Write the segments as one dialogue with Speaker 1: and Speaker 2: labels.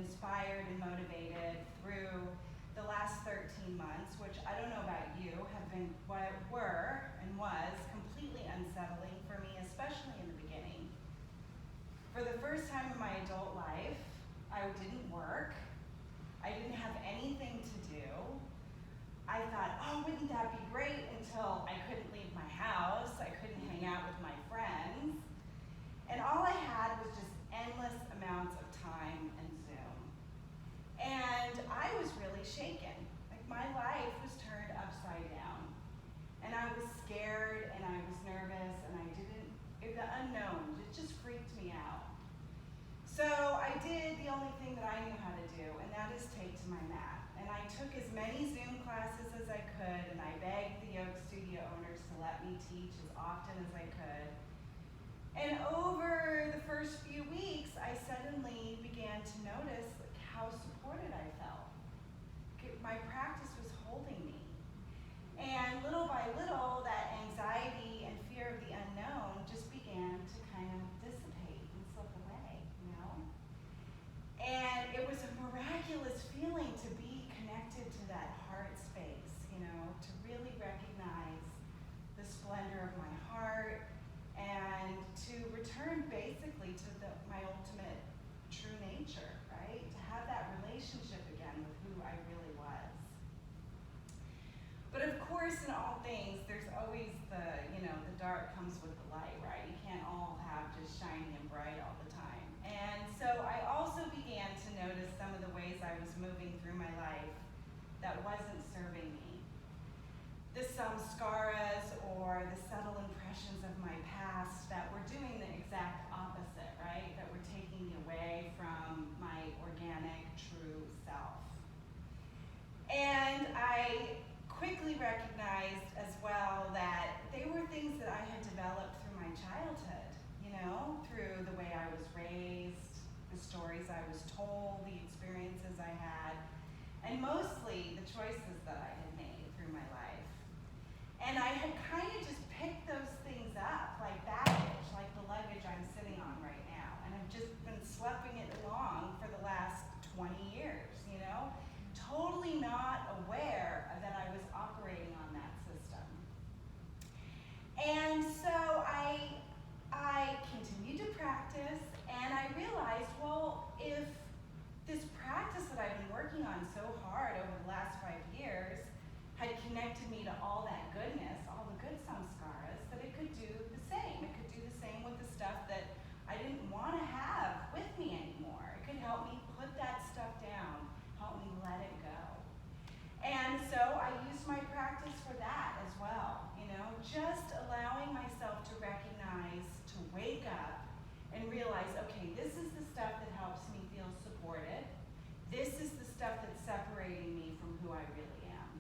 Speaker 1: inspired and motivated through the last 13 months, which I don't know about you, have been what were and was completely unsettling for me, especially in the beginning. For the first time in my adult life, I didn't work. I didn't have anything to do. I thought, oh, wouldn't that be great, until I couldn't leave my house, I couldn't hang out with my friends. And all I had was just endless amounts of time and Zoom. And I was really shaken. Like, my life was turned upside down. And I was scared, and I was nervous, and the unknown, it just freaked me out. So I did the only thing that I knew how to do, and that is take to my mat. And I took as many Zoom classes as I could, and I begged the yoga studio owners to let me teach as often as I could. And over the first few weeks, I suddenly began to notice how supported I felt. My practice was holding me. And little by little, that anxiety and fear of the unknown just began to kind of dissipate and slip away, you know? And it was a miraculous feeling to be connected to that heart space, you know, to really recognize the splendor of my heart and to return basically to my ultimate true nature, right? To have that relationship again with who I really was. But of course, in all things, there's always the dark comes with the light, right? You can't all have just shiny and bright all the time. And so I also began to notice some of the ways I was moving through my life that wasn't serving me. The Samskaras, or the subtle impressions of my past, that were doing the exact opposite, right? That were taking me away from my organic, true self. And I quickly recognized as well that they were things that I had developed through my childhood, you know, through the way I was raised, the stories I was told, the experiences I had, and mostly the choices that I had made through my life. And I had kind of just picked those things up like baggage, like the luggage I'm sitting on right now, and I've just been schlepping it along for the last 20 years, you know? Totally not aware that I was operating on that system. And so I continued to practice, and I realized, well, if this practice that I've been working on so hard over the last 5 years had connected me to all that goodness, all the good samskaras, that it could do the same. It could do the same with the stuff that I didn't want to have with me anymore. It could help me put that stuff down, help me let it go. And so I used my practice for that as well, you know, just allowing myself to recognize, to wake up and realize, okay, this is the stuff that helps me feel supported. This is the stuff that's separating me from who I really am.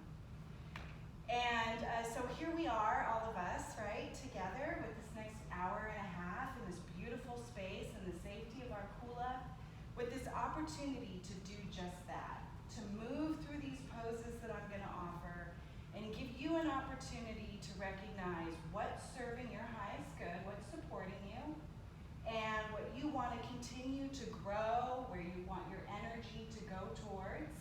Speaker 1: And so here we are, all of us, right, together with this next hour and a half in this beautiful space in the safety of our kula, with this opportunity to do just that, to move through these poses that I'm going to offer and give you an opportunity to recognize what's serving your highest good, what's supporting you, and what you want to continue to grow, where you want your energy to go towards,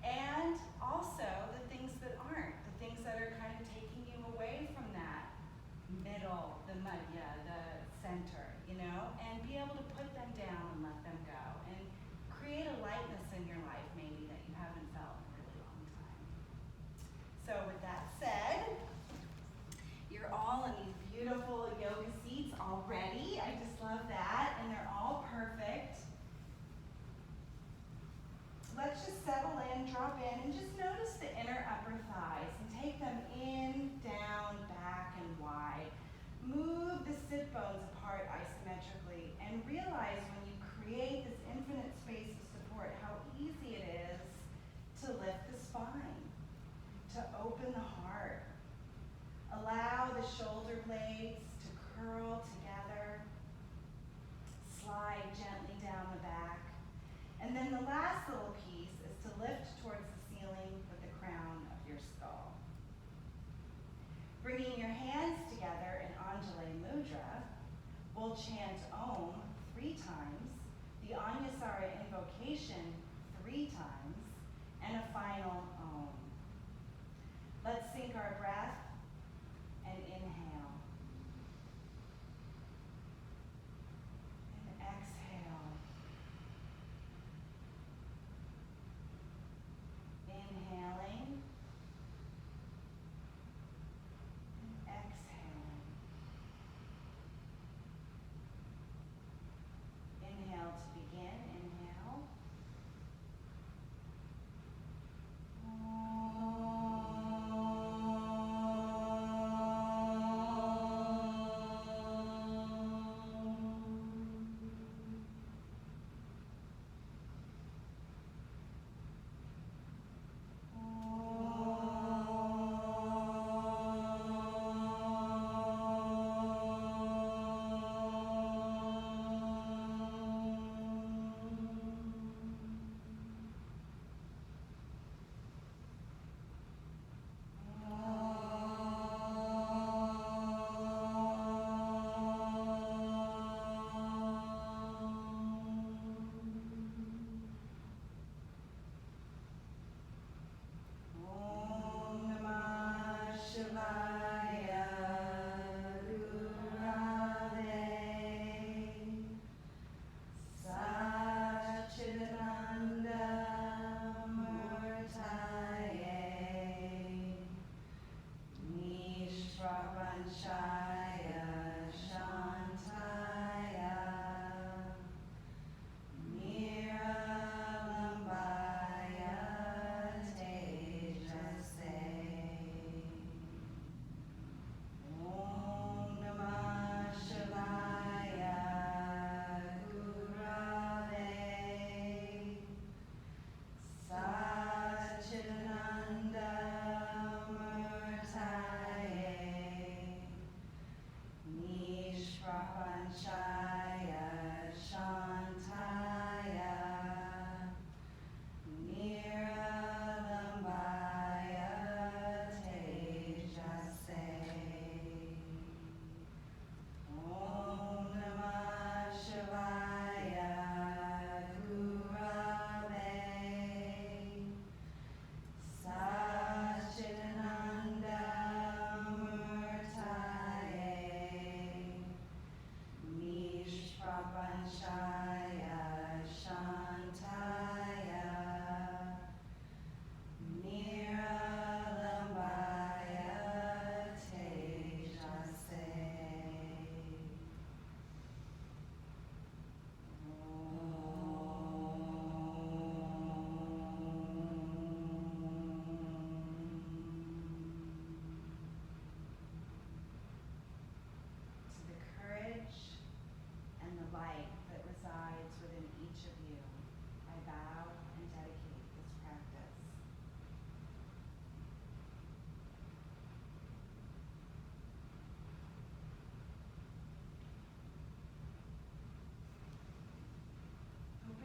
Speaker 1: and also the things that aren't, the things that are kind of taking you away from that middle, the madhya, the center, you know, and be able to put them down and let them go, and create a lightness in your life maybe that you haven't felt in a really long time. So with that said, you're all in these beautiful yoga seats already. I just love that, and they're all perfect. Let's just settle in, drop in, and just notice the inner upper thighs and take them in, down, back, and wide. Move the sit bones apart isometrically, and realize when you create this infinite space of support how easy it is to lift the spine, to open the heart. Allow the shoulder blades to curl together, slide gently down the back. And then the last little piece is to lift towards the ceiling with the crown of your skull. Bringing your hands together in Anjali Mudra, we'll chant Om 3 times, the Anusara invocation 3 times, and a final Om. Let's sync our breath and inhale. And exhale. Inhaling. And exhaling. Inhale to begin. Inhale.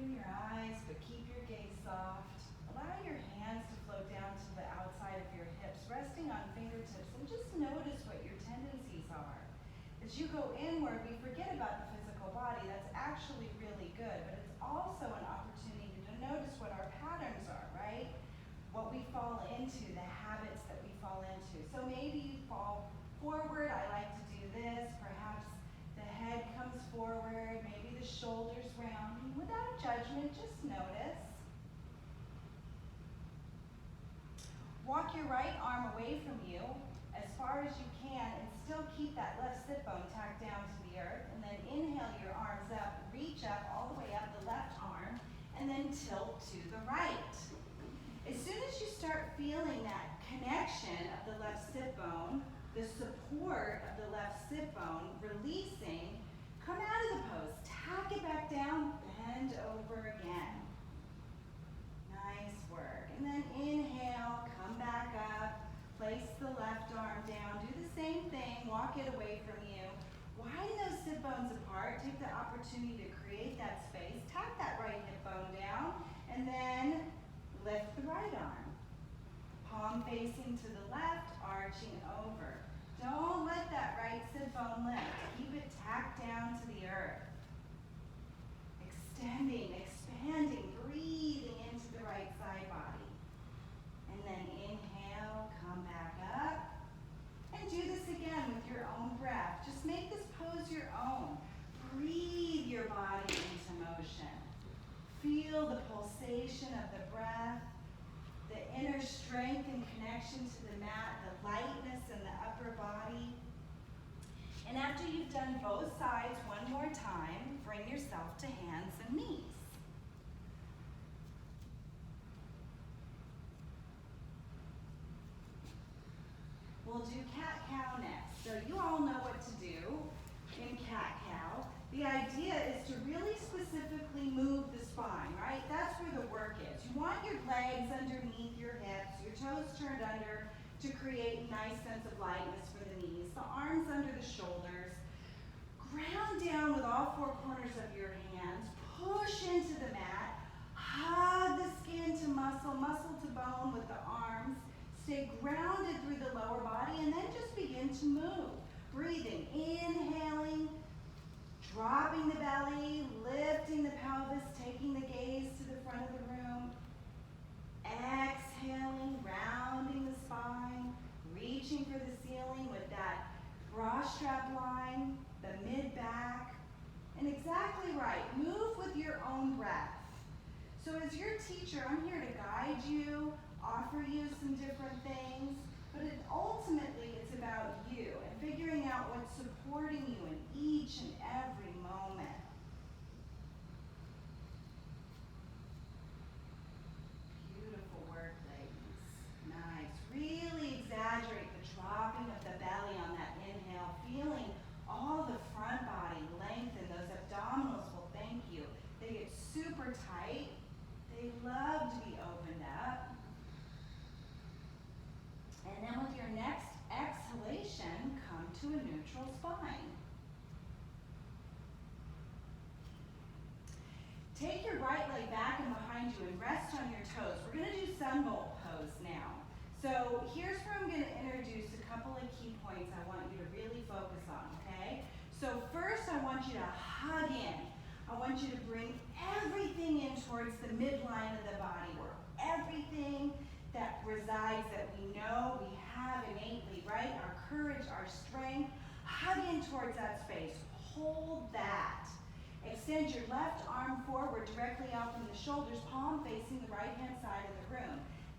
Speaker 1: Open your eyes, but keep your gaze soft. Allow your hands to float down to the outside of your hips, resting on fingertips, and just notice what your tendencies are. As you go inward, we forget about the physical body. That's actually really good, but it's also an opportunity to notice what our patterns are, right? What we fall into, the habits that we fall into. So maybe you fall forward. I like to do this. Perhaps the head comes forward, maybe the shoulders round. Without judgment, just notice. Walk your right arm away from you as far as you can and still keep that left sit bone tacked down to the earth. And then inhale your arms up, reach up all the way up the left arm, and then tilt to the right. As soon as you start feeling that connection of the left sit bone, the support of the left sit bone releasing, come out of the pose, tack it back down, bend over again. Nice work. And then inhale, come back up, place the left arm down, do the same thing, walk it away from you. Widen those sit bones apart, take the opportunity to create that space, tack that right hip bone down, and then lift the right arm. Palm facing to the left, arching over. Don't let that right sit bone lift. Keep it tacked down to the earth. extending, expanding, breathing into the right side body. And then inhale, come back up. And do this again with your own breath. Just make this pose your own. Breathe your body into motion. Feel the pulsation of the breath, the inner strength and connection to the mat, the lightness in the upper body. And after you've done both sides one more time, bring yourself to hands and knees. We'll do cat-cow next. So you all know what to do in cat-cow. The idea is to really specifically move the spine, right? That's where the work is. You want your legs underneath your hips, your toes turned under to create a nice sense of lightness for the knees. The arms under the shoulders. Ground down with all four corners of your hands. Push into the mat. Hug the skin to muscle, muscle to bone with the arms. Stay grounded through the lower body and then just begin to move. Breathing, inhaling, dropping the belly, lifting the pelvis, taking the gaze to the front of the room. Exhaling, rounding the spine, reaching for the ceiling with that bra strap line, the mid-back. And exactly right, move with your own breath. So as your teacher, I'm here to guide you, offer you some different things, but ultimately it's about you and figuring out what's supporting you in each and every moment. Beautiful work, ladies. Nice. Really exaggerate the dropping of the belly on that inhale, feeling all the front body lengthen. Those abdominals will thank you. They get super tight. They love to be opened up. And then with your next exhalation, come to a neutral spine. Take your right leg back and behind you and rest on your toes. We're going to do sun bolt pose now. So here's where I'm going to introduce a couple of key points I want you to really focus on, okay? So first I want you to hug in. I want you to bring everything in towards the midline of the body, where everything that resides that we know we have innately, right? Our courage, our strength, hug in towards that space. Hold that. Extend your left arm forward directly out from the shoulders, palm facing the right-hand side of the room.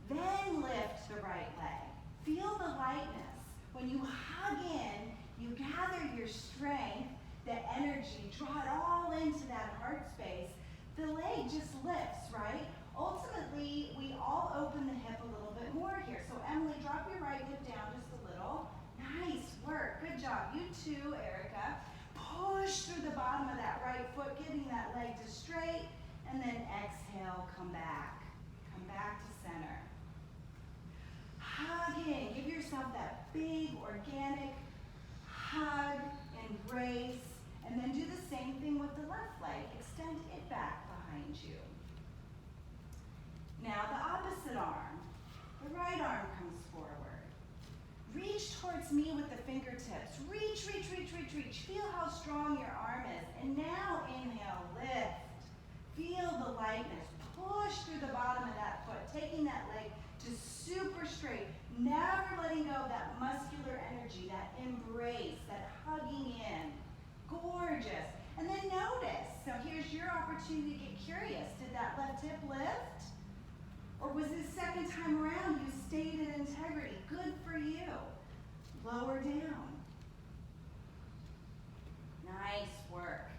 Speaker 1: Then lift the right leg. Feel the lightness. When you hug in, you gather your strength, the energy, draw it all into that heart space. The leg just lifts, right? Ultimately, we all open the hip a little bit more here. So Emily, drop your right hip down just a little. Nice work. Good job. You too, Erica. Push through the bottom of that right foot, getting that leg to straight, and then exhale, come back. Come back to center. Hug in. Give yourself that big, organic hug, embrace, and then do the same thing with the left leg. Extend it back behind you. Now the opposite arm. The right arm comes forward. Reach towards me with the fingertips. Reach, reach, reach, reach, reach. Feel how strong your arm is. And now inhale, lift. Feel the lightness. Push through the bottom of that foot, taking that leg to super straight. Never letting go of that muscular energy, that embrace, that hugging in. Gorgeous. And then notice. So here's your opportunity to get curious. Did that left hip lift? Or was this second time around you stayed in integrity? Good for you. Lower down. Nice work.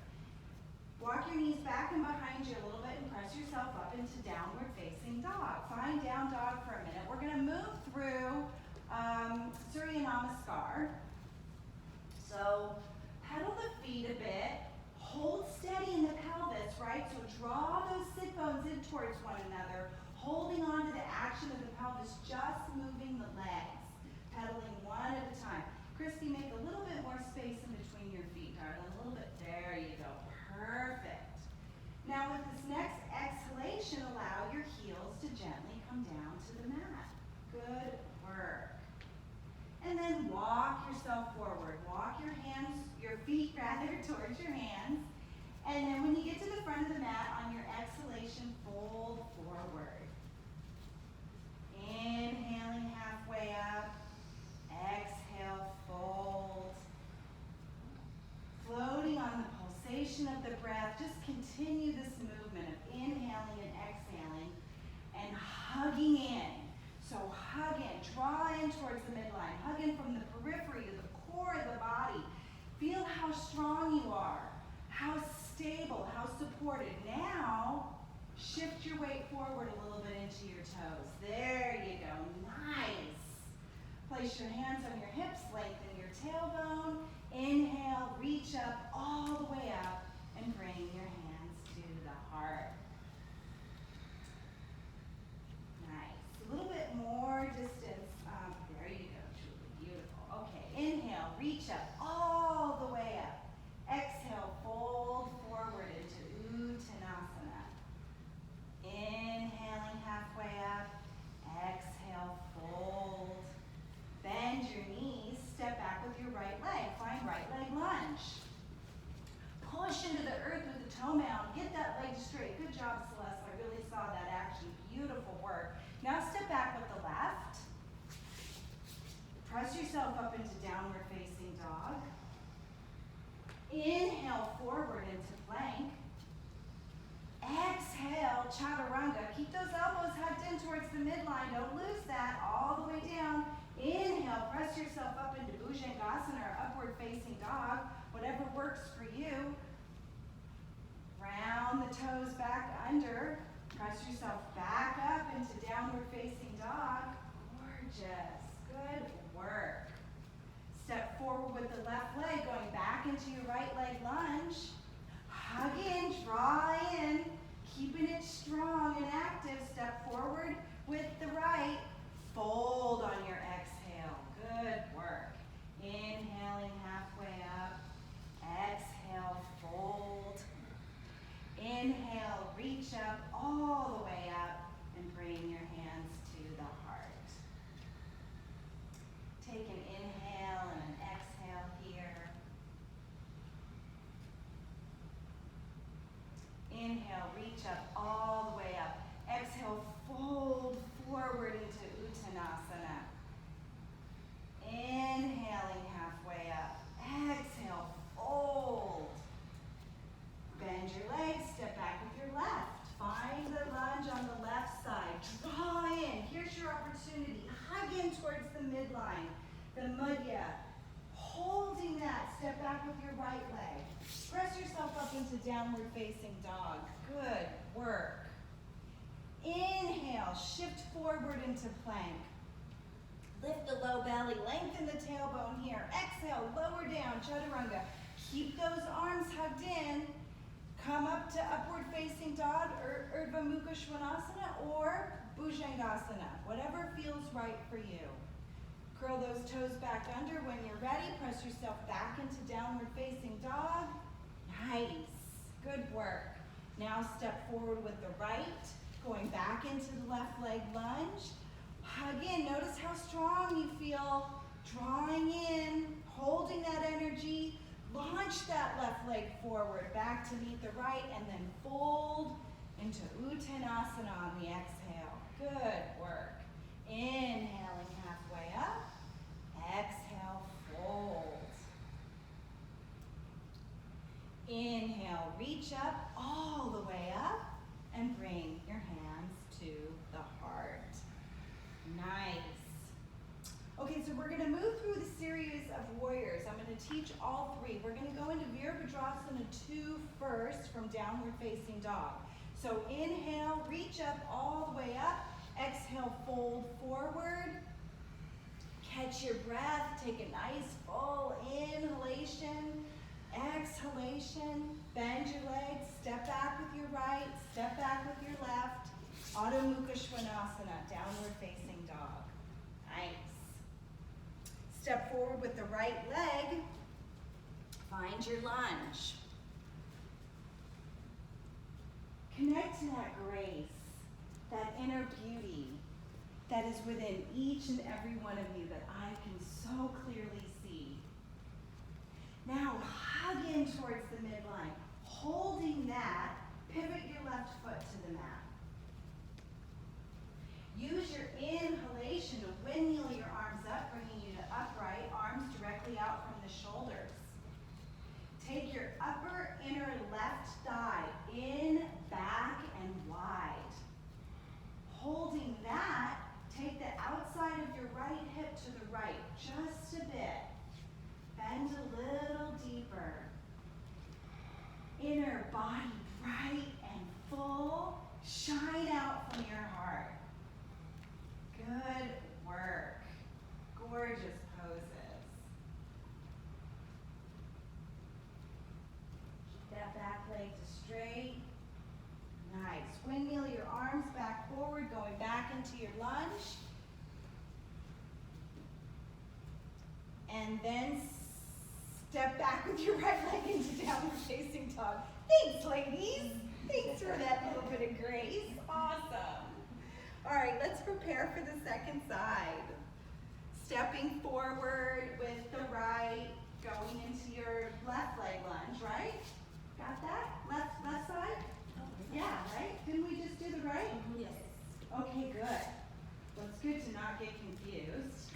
Speaker 1: Walk your knees back and behind you a little bit and press yourself up into downward facing dog. Find down dog for a minute. We're going to move through Surya Namaskar. So pedal the feet a bit. Hold steady in the pelvis, right? So draw those sit bones in towards one another. Holding on to the action of the pelvis, just moving the legs, pedaling one at a time. Christy, make a little bit more space in between your feet, darling. A little bit. There you go. Perfect. Now with this next exhalation, allow your heels to gently come down to the mat. Good work. And then walk yourself forward. Walk your feet rather towards your hands. And then when you get to the front of the mat, on your exhalation, fold forward. Inhaling halfway up. Exhale, fold. Floating on the pulsation of the breath, just continue this movement of inhaling and exhaling and hugging in. So hug in, draw in towards the midline, hug in from the periphery to the core of the body. Feel how strong you are, how stable, how supported. Now, shift your weight forward a little bit into your toes. There you go, nice. Place your hands on your hips, lengthen your tailbone. Inhale, reach up, all the way up, and bring your hands to the heart. Nice. A little bit more distance. There you go, truly beautiful. Okay, inhale, reach up, all the way up. Exhale, fold forward into Uttanasana. Inhaling halfway up. Exhale, fold. Bend your knees, step back with your right leg. Find right leg lunge. Push into the earth with the toe mound. Get that leg straight. Good job, Celeste. I really saw that action. Beautiful work. Now step back with the left. Press yourself up into downward facing dog. Inhale forward into plank. Exhale, chaturanga. Keep those elbows hugged in towards the midline. Don't lose that. All the way down. Inhale, press yourself up into Bhujangasana or upward facing dog. Whatever works for you. Round the toes back under. Press yourself back up into downward facing dog. Gorgeous. Good work. Step forward with the left leg, going back into your right leg lunge. Hug in, draw in, keeping it strong and active. Step forward with the right. Fold on your exhale. Good work. Inhaling halfway up. Exhale, fold. Inhale, reach up all the way up and bring your hands to the heart. Take an inhale and an exhale here. Inhale, reach up all the way up. Exhale, fold forward into Uttanasana. Inhaling halfway up. Exhale, fold. Bend your legs, step back with your left. Find the lunge on the left side. Draw in. Here's your opportunity. Hug in towards the midline, the mudya. Holding that, step back with your right leg. Press yourself up into downward facing dog. Good work. Inhale, shift forward into plank. Lift the low belly, lengthen the tailbone here. Exhale, lower down, chaturanga. Keep those arms hugged in. Come up to upward facing dog, or Urdhva Mukha Svanasana, or Bhujangasana, whatever feels right for you. Curl those toes back under. When you're ready, press yourself back into downward facing dog. Nice, good work. Now step forward with the right, going back into the left leg lunge. Hug in, notice how strong you feel. Drawing in, holding that energy. Launch that left leg forward, back to meet the right, and then fold into Uttanasana on the exhale. Good work. Inhaling halfway up. Exhale, fold. Inhale, reach up all the way up and bring your hands to the heart. Nice. Okay, so we're going to move through the series of warriors. I'm going to teach all three. We're going to go into Virabhadrasana 2 first from downward facing dog. So inhale, reach up all the way up. Exhale, fold forward. Catch your breath. Take a nice full inhalation. Exhalation. Bend your legs. Step back with your right. Step back with your left. Adho Mukha Svanasana, downward facing dog. Nice. Step forward with the right leg. Find your lunge. Connect to that grace, that inner beauty that is within each and every one of you that I can so clearly see. Now hug in towards the midline. Hold that, pivot your left foot to the mat. Use your inhalation to windmill your arms up, bringing you to upright, arms directly out from the shoulders. Take your upper inner left thigh in, back, and wide. Holding that, take the outside of your right hip to the right, just a bit. Bend a little deeper. Inner body bright and full. Shine out from your heart. Good work. Gorgeous poses. Keep that back leg to straight. Nice. Windmill your arms back forward, going back into your lunge. And then step back with your right leg into downward facing dog. Thanks, ladies. Thanks for that little bit of grace. Awesome. All right, let's prepare for the second side. Stepping forward with the right, going into your left leg lunge, right? Got that? Left side? Yeah, right? Didn't we just do the right?
Speaker 2: Yes.
Speaker 1: Okay, good. Well, it's good to not get confused.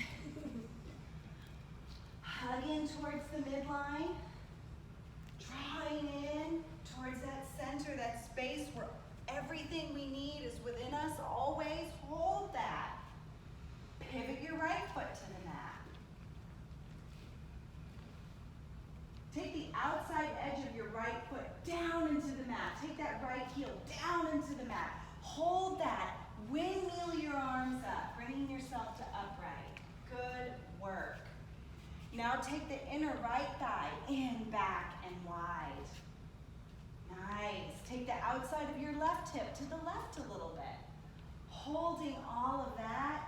Speaker 1: Hug in towards the midline. Drawing in towards that center, that space where everything we need is within us. Always hold that. Pivot your right foot to the mat. Take the outside edge of your right foot down into the mat. Take that right heel down into the mat. Hold that. Windmill your arms up, bringing yourself to upright. Good work. Now take the inner right thigh in, back, and wide. Nice. Take the outside of your left hip to the left a little bit. Holding all of that.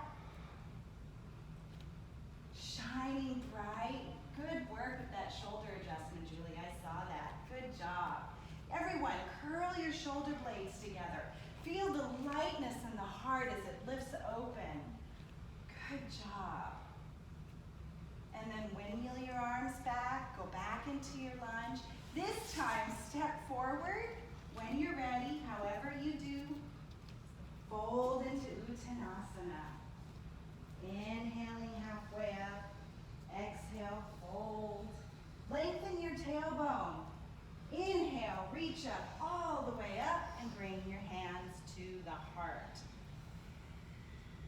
Speaker 1: Shining bright. Good work with that shoulder adjustment, Julie. I saw that. Good job. Everyone, curl your shoulder blades together. Feel the lightness in the heart as it lifts open. Good job. And then windmill your arms back. Go back into your lunge. This time, step forward. When you're ready, however you do, fold into Uttanasana. Inhaling halfway up. Exhale, fold. Lengthen your tailbone. Inhale, reach up all the way up and bring your hands to the heart.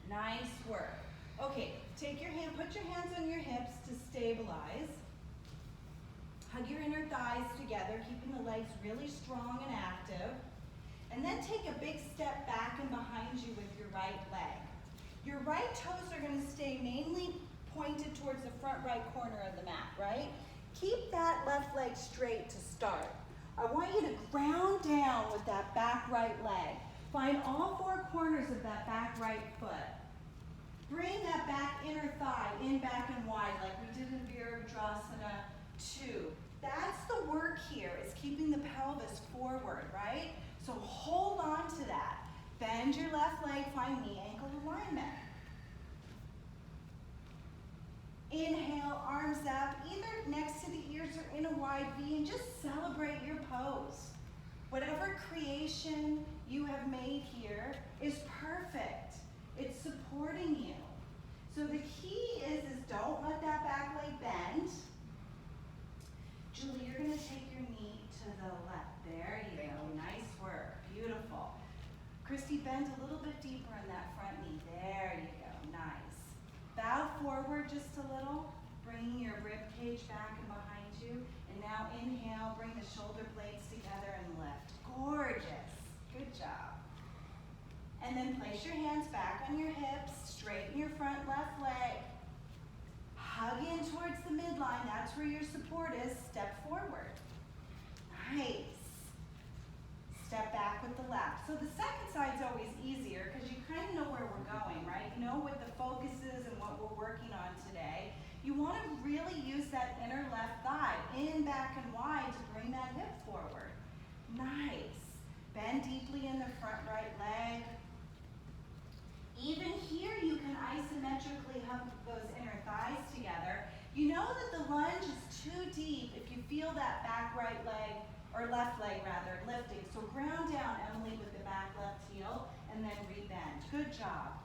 Speaker 1: Nice work. Okay, take your hand, put your hands on your hips to stabilize. Hug your inner thighs together, keeping the legs really strong and active. And then take a big step back and behind you with your right leg. Your right toes are going to stay mainly pointed towards the front right corner of the mat, right? Keep that left leg straight to start. I want you to ground down with that back right leg. Find all four corners of that back right foot. Bring that back inner thigh in, back, and wide like we did in Virabhadrasana 2. That's the work here, is keeping the pelvis forward, right? So hold on to that. Bend your left leg, find knee-ankle alignment. Inhale, arms up, either next to the ears or in a wide V, and just celebrate your pose. Whatever creation you have made here is perfect. It's supporting you. So the key is don't let that back leg bend. Julie, you're going to take your knee to the left. There you go. Nice work. Beautiful. Christy, bend a little bit deeper in that front knee. There you go. Nice. Bow forward just a little, bringing your rib cage back and behind you. And now inhale, bring the shoulder blades together and lift. Gorgeous. Good job. And then place your hands back on your hips, straighten your front left leg. Hug in towards the midline, that's where your support is. Step forward. Nice. Step back with the left. So the second side's always easier because you kind of know where we're going, right? You know what the focus is and what we're working on today. You want to really use that inner left thigh, in, back, and wide to bring that hip forward. Nice. Bend deeply in the front right leg. Even here, you can isometrically hug those inner thighs together. You know that the lunge is too deep if you feel that back right leg or left leg rather, lifting. So ground down, Emily, with the back left heel, and then rebend. Good job.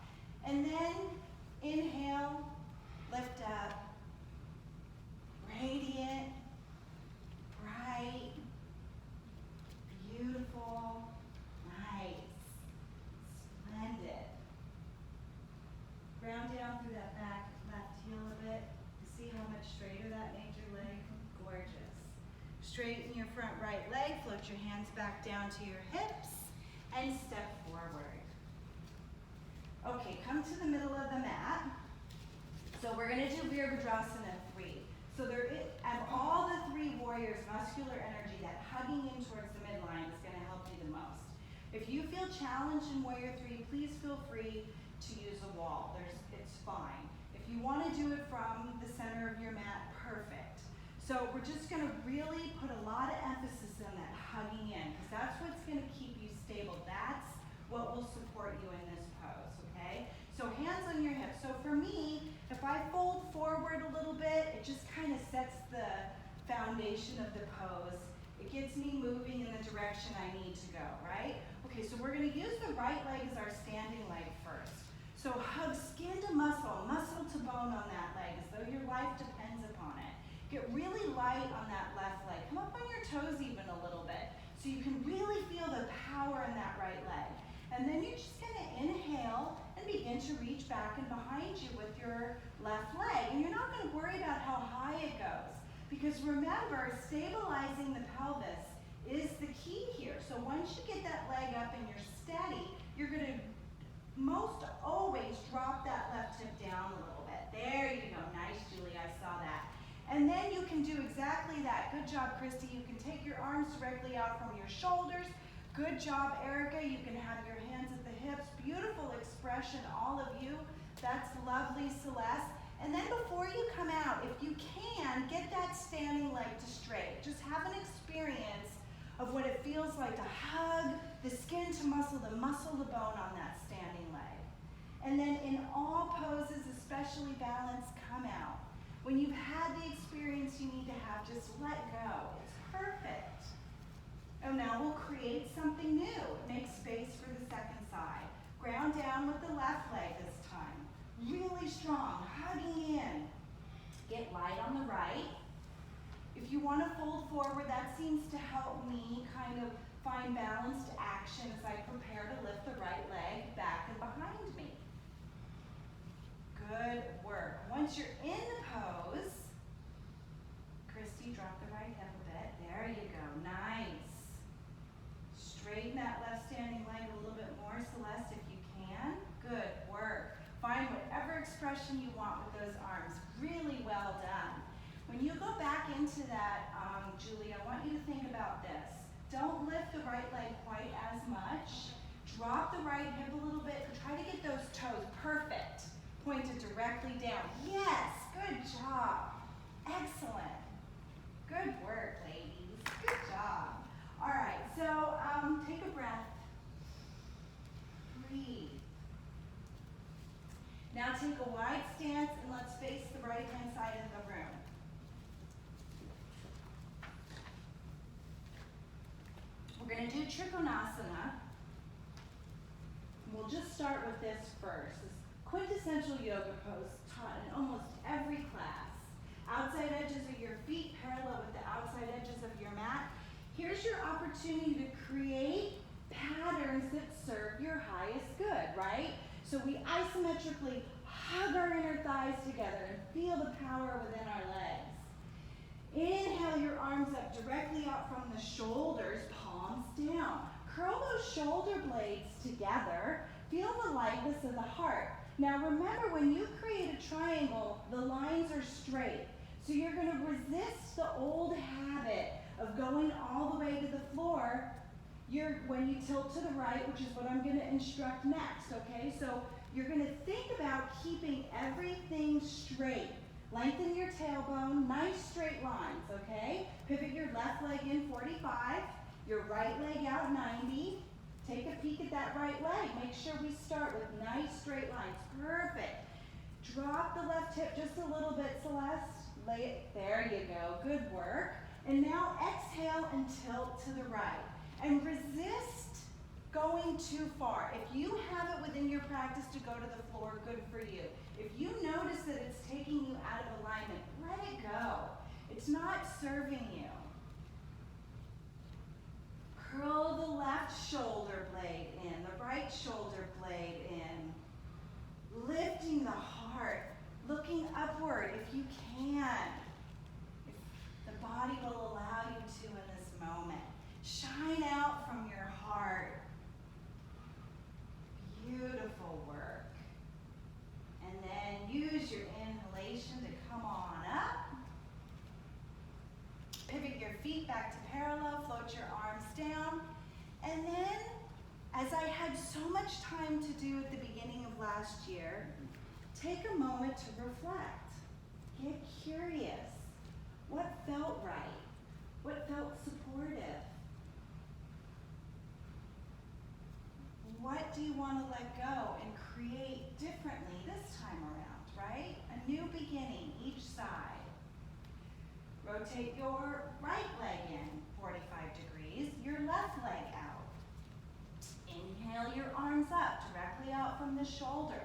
Speaker 1: And then inhale, lift up, radiant, bright, beautiful, nice, splendid. Ground down through that back left heel a bit. You see how much straighter that made your leg? Gorgeous. Straighten your front right leg, float your hands back down to your hips, and step forward. Okay, come to the middle of the mat. So we're going to do Virabhadrasana 3. So there is, of all the 3 warriors, muscular energy, that hugging in towards the midline is going to help you the most. If you feel challenged in Warrior 3, please feel free to use a wall. It's fine. If you want to do it from the center of your mat, perfect. So we're just going to really put a lot of emphasis on that hugging in, because that's what's going to keep you stable. That's what will support you in this pose, okay? So hands on your hips. So for me, if I fold forward a little bit, it just kind of sets the foundation of the pose. It gets me moving in the direction I need to go, right? Okay, so we're going to use the right leg as our standing leg first. So hug skin to muscle, muscle to bone on that leg, as though your life depends upon it. Get really light on that left leg. Come up on your toes even a little bit, so you can really feel the power in that right leg. And then you're just going to inhale and begin to reach back and behind you with your left leg. And you're not going to worry about how high it goes, because remember, stabilizing the pelvis is the key here. So once you get that leg up and you're steady, you're going to most always drop that left hip down a little bit. There you go. Nice, Julie. I saw that. And then you can do exactly that. Good job, Christy. You can take your arms directly out from your shoulders. Good job, Erica. You can have your hands at the hips. Beautiful expression, all of you. That's lovely, Celeste. And then before you come out, if you can, get that standing leg to straight. Just have an experience of what it feels like to hug the skin to muscle, the muscle to bone on that standing leg. And then in all poses, especially balance, come out. When you've had the experience you need to have, just let go. It's perfect. And now we'll create something new. Make space for the second side. Ground down with the left leg this time. Really strong, hugging in. Get light on the right. If you want to fold forward, that seems to help me kind of find balanced action as I prepare to lift the right leg back and behind me. Good work. Once you're in the pose, Christy, drop the right hip a bit. There you go. Nice. Straighten that left standing leg a little bit more, Celeste, if you can. Good work. Find whatever expression you want with those arms. Really well done. When you go back into that, Julie, I want you to think about this. Don't lift the right leg quite as much. Drop the right hip a little bit. Try to get those toes perfect. Pointed directly down. Yes, good job. Excellent. Good work, ladies. Good job. All right, so take a breath. Breathe. Now take a wide stance and let's face the right-hand side of the room. We're going to do Trikonasana. We'll just start with this first. This quintessential yoga pose taught in almost every class. Outside edges of your feet parallel with the outside edges of your mat. Here's your opportunity to create patterns that serve your highest good, right? So we isometrically hug our inner thighs together and feel the power within our legs. Inhale your arms up directly out from the shoulders, palms down. Curl those shoulder blades together. Feel the lightness of the heart. Now remember, when you create a triangle, the lines are straight. So you're going to resist the old habit of going all the way to the floor when you tilt to the right, which is what I'm going to instruct next, okay? So you're going to think about keeping everything straight. Lengthen your tailbone, nice straight lines, okay? Pivot your left leg in 45, your right leg out 90. Take a peek at that right leg. Make sure we start with nice straight lines. Perfect. Drop the left hip just a little bit, Celeste. Lay it, there you go, good work. And now exhale and tilt to the right. And resist going too far. If you have it within your practice to go to the floor, good for you. If you notice that it's taking you out of alignment, let it go. It's not serving you. Curl the left shoulder blade in, the right shoulder blade in. Lifting the heart, looking upward if you can. If the body will allow you to in this moment. Shine out from your heart. Beautiful work. And then use your inhalation to come on up. Pivot your feet back to parallel, float your arms down. And then, as I had so much time to do at the beginning of last year, take a moment to reflect. Get curious. What felt right? What felt supportive? What do you want to let go and create differently this time around, right? A new beginning each side. Rotate your right leg in 45 degrees, your left leg out. Inhale your arms up, directly out from the shoulders.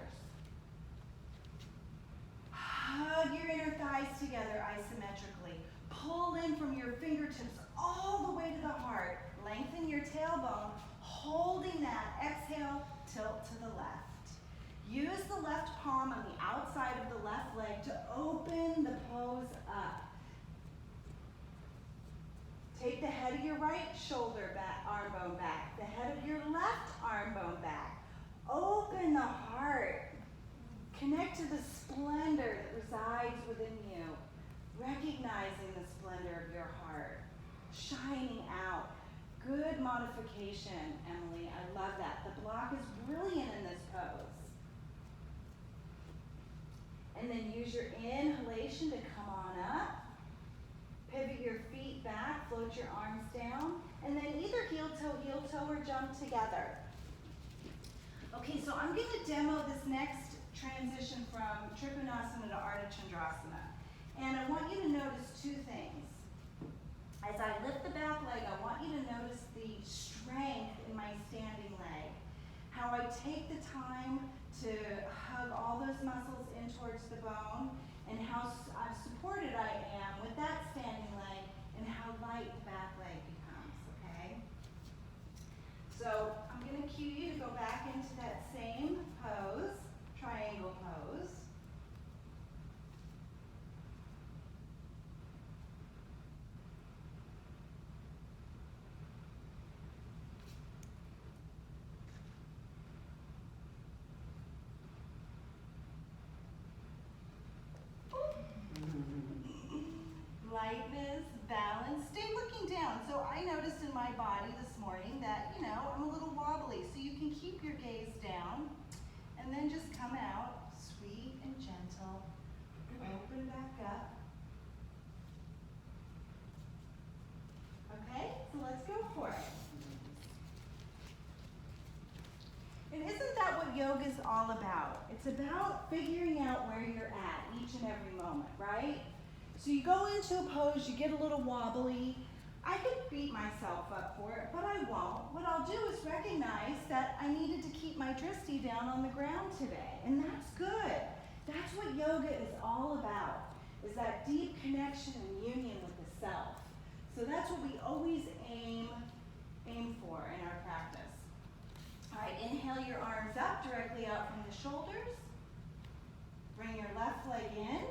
Speaker 1: Hug your inner thighs together isometrically. Pull in from your fingertips all the way to the heart. Lengthen your tailbone. Holding that, exhale, tilt to the left. Use the left palm on the outside of the left leg to open the pose up. Take the head of your right shoulder back, arm bone back. The head of your left arm bone back. Open the heart. Connect to the splendor that resides within you. Recognizing the splendor of your heart. Shining out. Good modification, Emily. I love that. The block is brilliant in this pose. And then use your inhalation to come on up. Pivot your feet back, float your arms down, and then either heel toe, or jump together. Okay, so I'm going to demo this next transition from Trikonasana to Ardha Chandrasana. And I want you to notice two things. As I lift the back leg, I want you to notice the strength in my standing leg. How I take the time to hug all those muscles in towards the bone, and how supported I am with that standing leg, and how light the back leg becomes, okay? So I'm going to cue you to go back into that same pose, triangle pose. Lightness, balance, stay looking down. So I noticed in my body this morning that, I'm a little wobbly. So you can keep your gaze down and then just come out sweet and gentle. Open back up. Okay, so let's go for it. And isn't that what yoga is all about? It's about figuring out where you're at each and every moment, right? So you go into a pose, you get a little wobbly. I could beat myself up for it, but I won't. What I'll do is recognize that I needed to keep my drishti down on the ground today, and that's good. That's what yoga is all about, is that deep connection and union with the self. So that's what we always aim for in our practice. All right, inhale your arms up, directly out from the shoulders. Bring your left leg in.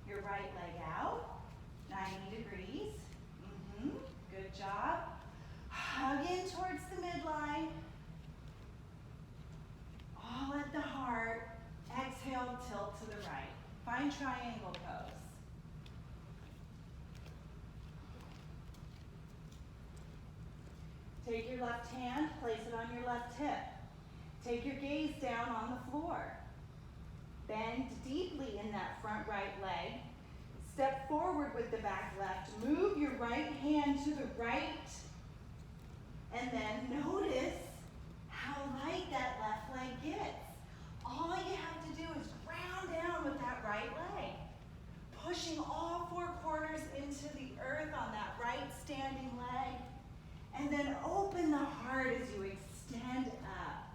Speaker 1: Your right leg out, 90 degrees. Good job. Hug in towards the midline. All at the heart. Exhale, tilt to the right. Find triangle pose. Take your left hand, place it on your left hip. Take your gaze down on the floor. Bend deeply in that front right leg. Step forward with the back left. Move your right hand to the right. And then notice how light that left leg gets. All you have to do is ground down with that right leg. Pushing all four corners into the earth on that right And then open the heart as you extend up.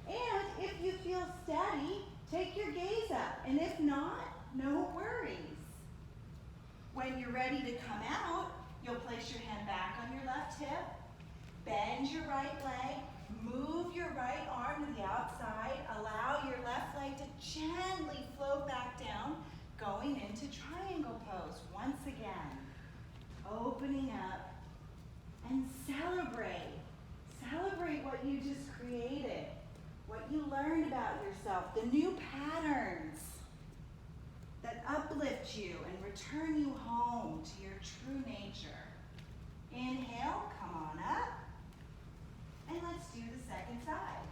Speaker 1: And if you feel steady, take your gaze up. And if not, no worries. When you're ready to come out, you'll place your hand back on your left hip, bend your right leg, move your right arm to the outside, allow your left leg to gently float back down, going into triangle pose once again. Opening up and celebrate. Celebrate what you just created, what you learned about yourself, the new patterns that uplift you and return you home to your true nature. Inhale, come on up, and let's do the second side.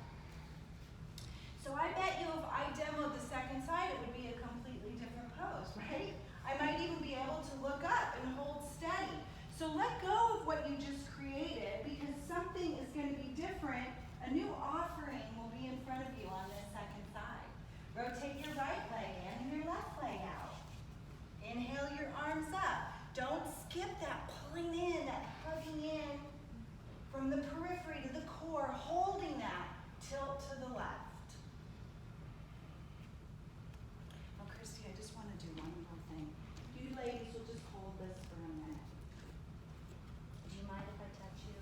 Speaker 1: So I bet you if I demoed the second side, it would be a completely different pose, right? I might even be able to look up and hold steady. So let go of what you just created, because something is going to be different. A new offering will be in front of you on this second side. Rotate your right leg in and your left leg out. Inhale your arms up. Don't skip that pulling in, that hugging in from the periphery to the core, holding that tilt to the left. Oh, Christy, I just want to do one more thing. You ladies will just hold this for a minute. Do you mind if I touch you?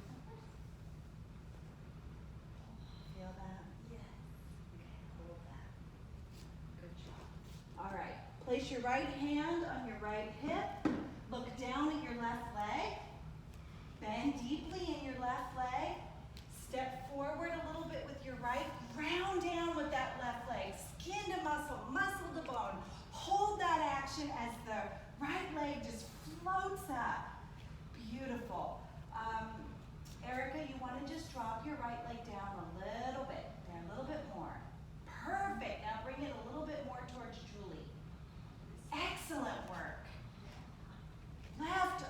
Speaker 1: Feel that? Yes. Okay, hold that. Good job. All right. Place your right hand on your right hip. Look down at your left leg. Bend deeply in your left leg. Step forward a little bit with your right. Round down with that left leg. Skin to muscle, muscle to bone. Hold that action as the right leg just floats up. Beautiful. Erica, you want to just drop your right leg down a little bit. There, a little bit more. Perfect. Now bring it a little bit more towards Julie. Excellent work. Left,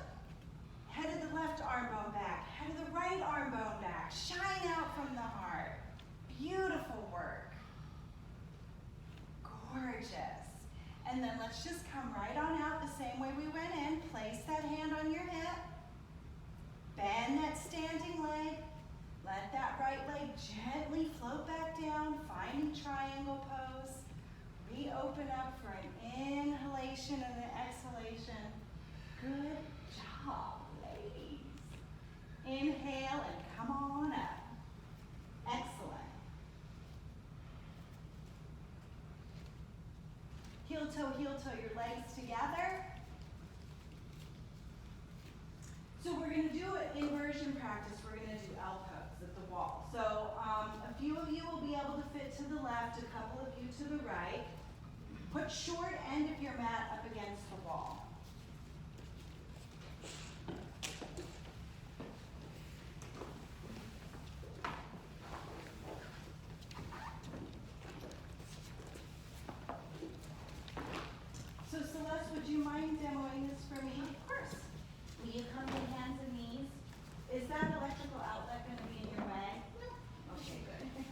Speaker 1: head of the left arm bone back. Head of the right arm bone back. Shine out from the heart. Beautiful work. Gorgeous. And then let's just come right on out the same way we went in. Place that hand on your hip. Bend that standing leg. Let that right leg gently float back down, finding triangle pose. Reopen up for an inhalation and an exhalation. Good job, ladies. Inhale and come on up. Excellent. Heel toe, your legs together. So we're going to do an inversion practice. We're going to do L pose at the wall. So a few of you will be able to fit to the left, a couple of you to the right. Put short end of your mat up against the wall. So Celeste, would you mind demoing this for me? Of course. Will you come to hands and knees? Is that electrical outlet going to be in your way? No. Okay, good.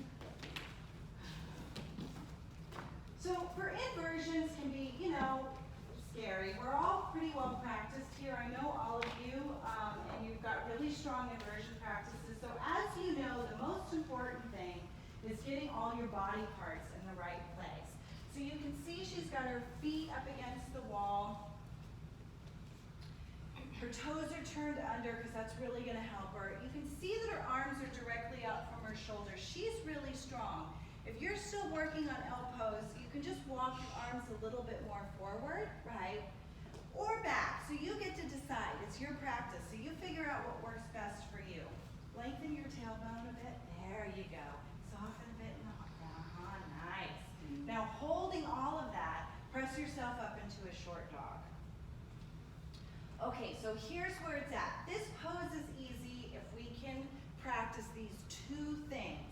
Speaker 1: So for inversions can be, scary. We're all pretty well practiced here. I know all of you, and you've got really strong inversion practices. So as you know, the most important thing is getting all your body parts in the right place. So you can see she's got her feet up against the wall. Her toes are turned under because that's really going to help her. You can see that her arms are directly out from her shoulders. She's really strong. If you're still working on L pose, you can just walk your arms a little bit more forward, right? Or back. So you get to decide. It's your practice. So you figure out what works best for you. Lengthen your tailbone a bit. There you go. Soften a bit in the heart. Nice. Now holding all of that, press yourself up into a short dog. Okay, so here's where it's at. This pose is easy if we can practice these two things.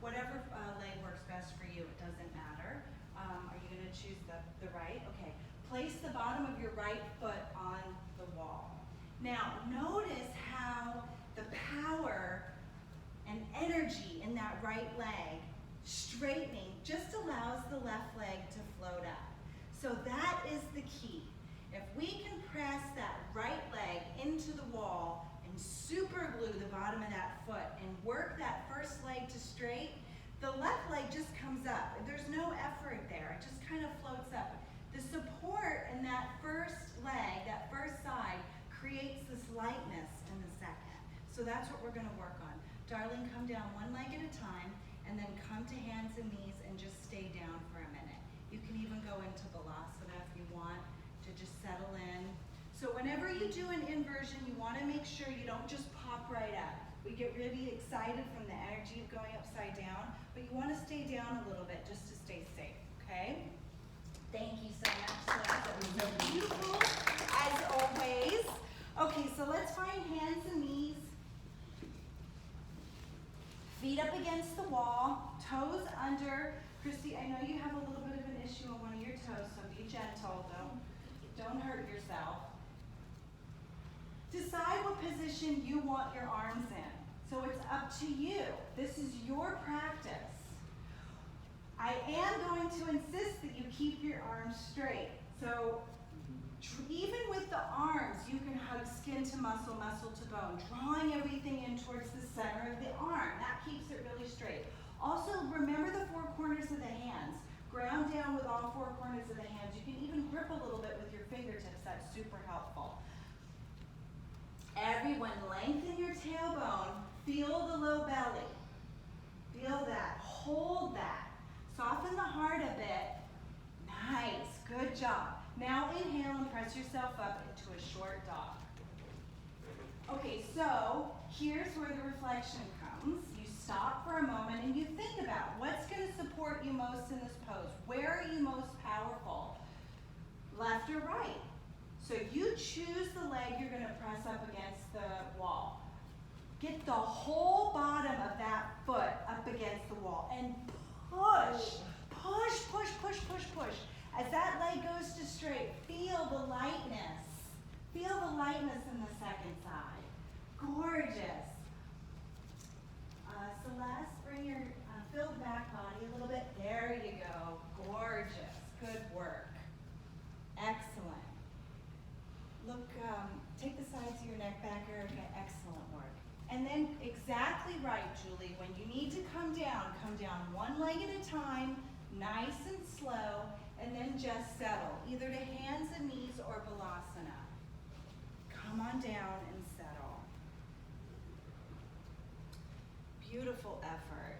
Speaker 1: Whatever leg works best for you, it doesn't matter. Are you going to choose the right? Okay. Place the bottom of your right foot on the wall. Now, notice how the power and energy in that right leg straightening just allows the left leg to float up. So that is the key. If we can press that right leg into the wall and and super glue the bottom of that foot and work that first leg to straight, the left leg just comes up. There's no effort there. It just kind of floats up. The support in that first leg, that first side, creates this lightness in the second. So that's what we're going to work on. Darling, come down one leg at a time, and then come to hands and knees and just stay down for a minute. You can even go into Balasana if you want to just settle in. So whenever you do an inversion, you want to make sure you don't just pop right up. We get really excited from the energy of going upside down, but you want to stay down a little bit just to stay safe, okay? Thank you so much. That was so beautiful, as always. Okay, so let's find hands and knees. Feet up against the wall, toes under. Christy, I know you have a little bit of an issue on one of your toes, so be gentle. Don't hurt yourself. Decide what position you want your arms in. So it's up to you. This is your practice. I am going to insist that you keep your arms straight. So even with the arms, you can hug skin to muscle, muscle to bone, drawing everything in towards the center of the arm. That keeps it really straight. Also, remember the four corners of the hands. Ground down with all four corners of the hands. You can even grip a little bit with your fingertips. That's super helpful. Everyone, lengthen your tailbone. Feel the low belly. Feel that. Hold that. Soften the heart a bit. Nice. Good job. Now inhale and press yourself up into a short dog. Okay, so here's where the reflection comes. You stop for a moment and you think about what's going to support you most in this pose. Where are you most powerful? Left or right? So you choose the leg you're going to press up against the wall. Get the whole bottom of that foot up against the wall and push, push, push, push, push, push. As that leg goes to straight, feel the lightness. Feel the lightness in the second side. Gorgeous. Celeste, bring your, fill the back body a little bit. There you go. Gorgeous. Good work. Excellent. Look, take the sides of your neck back, Erica. Excellent work. And then exactly right, Julie. When you need to come down one leg at a time, nice and slow, and then just settle, either to hands and knees or Balasana. Come on down and settle. Beautiful effort.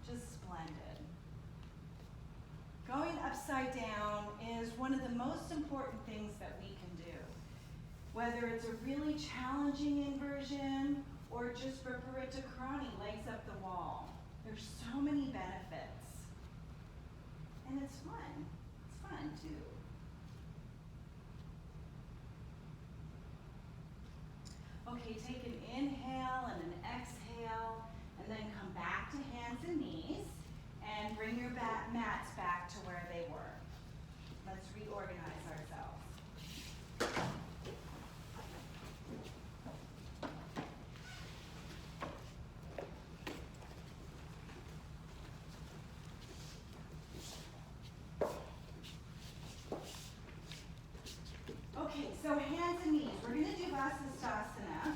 Speaker 1: Just splendid. Going upside down is one of the most important things that we can do. Whether it's a really challenging inversion or just for Paritta Karani, legs up the wall. There's so many benefits. And it's fun. It's fun too. Okay, take an inhale and an exhale, and then come back to hands and knees, and bring your mats back to where they were. Let's reorganize ourselves. Okay, so hands and knees. We're going to do Vasisthasana.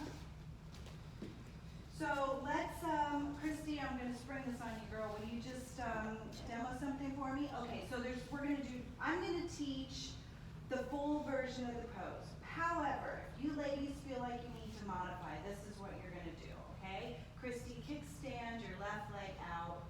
Speaker 1: So let's, Christy, I'm going to spring this on you, girl. Will you just demo something for me? Okay, so I'm going to teach the full version of the pose. However, if you ladies feel like you need to modify, this is what you're going to do, okay? Christy, kickstand your left leg out.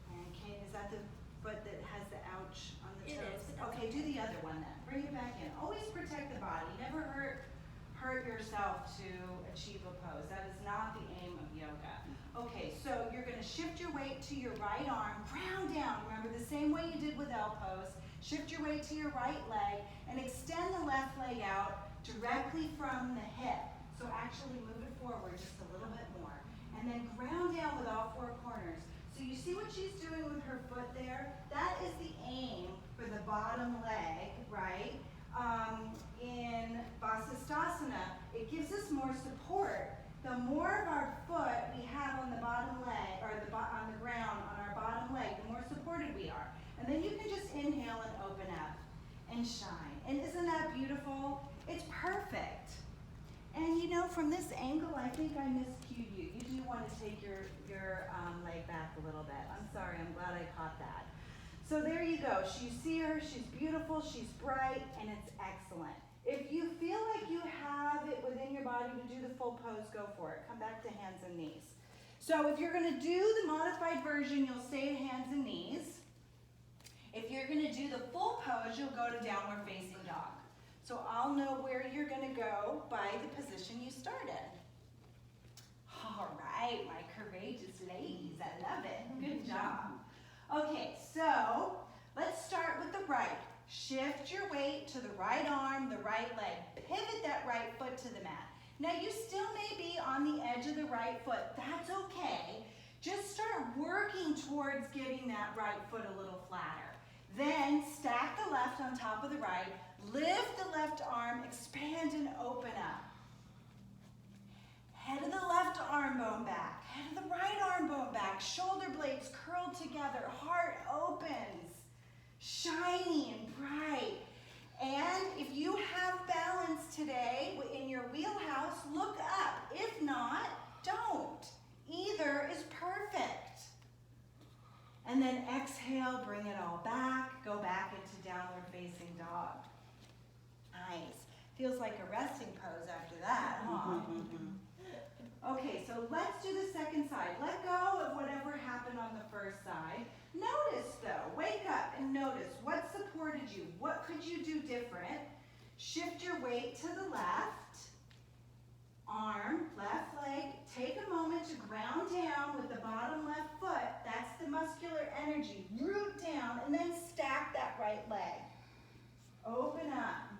Speaker 1: And Kate, is that the foot that has the ouch on the toes?
Speaker 2: It is.
Speaker 1: Okay, do the other one then. Bring it back in. Always protect the body. Never hurt yourself to achieve a pose. That is not the aim of yoga. Okay, so you're going to shift your weight to your right arm, ground down. Remember, the same way you did with L pose. Shift your weight to your right leg and extend the left leg out directly from the hip. So actually move it forward just a little bit more. And then ground down with all four corners. So you see what she's doing with her foot there? That is the aim for the bottom leg, right? In Vasisthasana, it gives us more support. The more of our foot we have on the bottom leg, or on the ground on our bottom leg, the more supported we are. And then you can just inhale and open up and shine. And isn't that beautiful? It's perfect. And you know, from this angle, I think I miscued you. You do want to take your leg back a little bit. I'm sorry, I'm glad I caught that. So there you go. You see her, she's beautiful, she's bright, and it's excellent. If you feel like you have it within your body to do the full pose, go for it. Come back to hands and knees. So if you're going to do the modified version, you'll stay at hands and knees. If you're going to do the full pose, you'll go to downward facing dog. So I'll know where you're going to go by the position you started. All right, my courageous ladies, I love it. Good job. Okay, so let's start with the right. Shift your weight to the right arm, the right leg. Pivot that right foot to the mat. Now you still may be on the edge of the right foot. That's okay. Just start working towards getting that right foot a little flatter. Then stack the left on top of the right. Lift the left arm, expand and open up. Head of the left arm bone back. Head of the right arm bone back. Shoulder blades curled together. Heart opens. Shiny and bright. And if you have balance today in your wheelhouse, look up. If not, don't. Either is perfect. And then exhale, bring it all back. Go back into downward facing dog. Nice. Feels like a resting pose after that, huh? Okay, so let's do the second side. Let go of whatever happened on the first side. Notice though, wake up and notice what supported you. What could you do different? Shift your weight to the left. Arm, left leg. Take a moment to ground down with the bottom left foot. That's the muscular energy. Root down and then stack that right leg. Open up.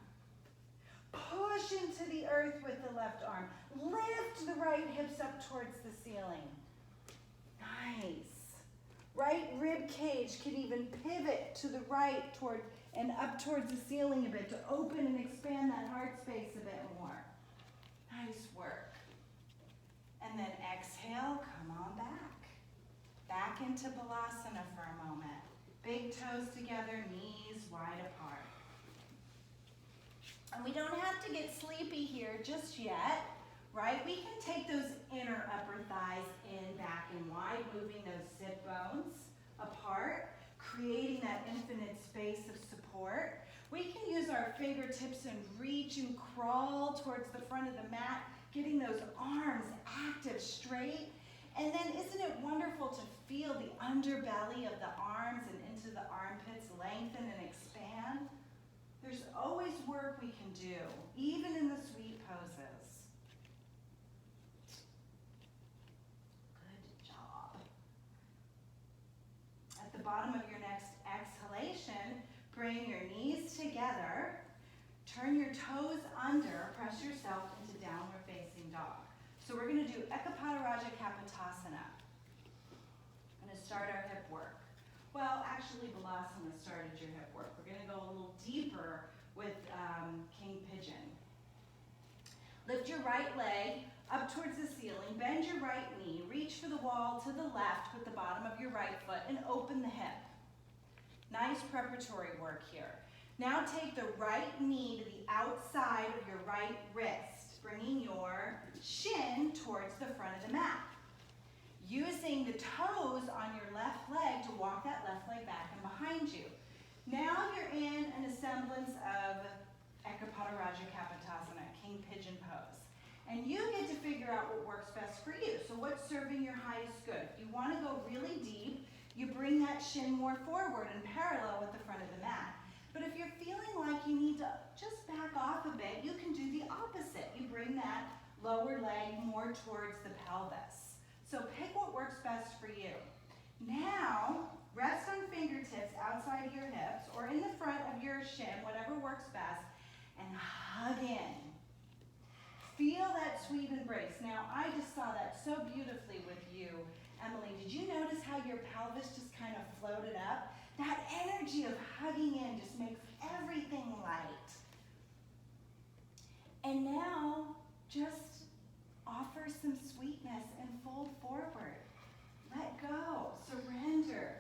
Speaker 1: Push into the earth with the left arm. Lift the right hips up towards the ceiling. Nice. Right rib cage can even pivot to the right toward and up towards the ceiling a bit to open and expand that heart space a bit more. Nice work. And then exhale, come on back. Back into Balasana for a moment. Big toes together, knees wide apart. And we don't have to get sleepy here just yet, right? We can take those inner upper thighs in, back, and wide, moving those sit bones apart, creating that infinite space of support. We can use our fingertips and reach and crawl towards the front of the mat, getting those arms active, straight. And then isn't it wonderful to feel the underbelly of the arms and into the armpits lengthen and expand? There's always work we can do, even in the sweet poses. Good job. At the bottom of your next exhalation, bring your knees together, turn your toes under, press yourself into downward facing dog. So we're going to do Ekapada Kapotasana. I'm going to start our hip work. Well, actually, Balasana started your hip work. We're going to go a little deeper with King Pigeon. Lift your right leg up towards the ceiling. Bend your right knee. Reach for the wall to the left with the bottom of your right foot and open the hip. Nice preparatory work here. Now take the right knee to the outside of your right wrist, bringing your shin towards the front of the mat. Using the toes on your left leg to walk that left leg back and behind you. Now you're in an semblance of Ekapada Kapotasana, King Pigeon pose. And you get to figure out what works best for you. So what's serving your highest good? If you want to go really deep, you bring that shin more forward and parallel with the front of the mat. But if you're feeling like you need to just back off a bit, you can do the opposite. You bring that lower leg more towards the pelvis. So pick what works best for you. Now, rest on fingertips outside your hips or in the front of your shin, whatever works best, and hug in. Feel that sweet embrace. Now, I just saw that so beautifully with you, Emily. Did you notice how your pelvis just kind of floated up? That energy of hugging in just makes everything light. And now, just offer some sweetness and fold forward. Let go, surrender.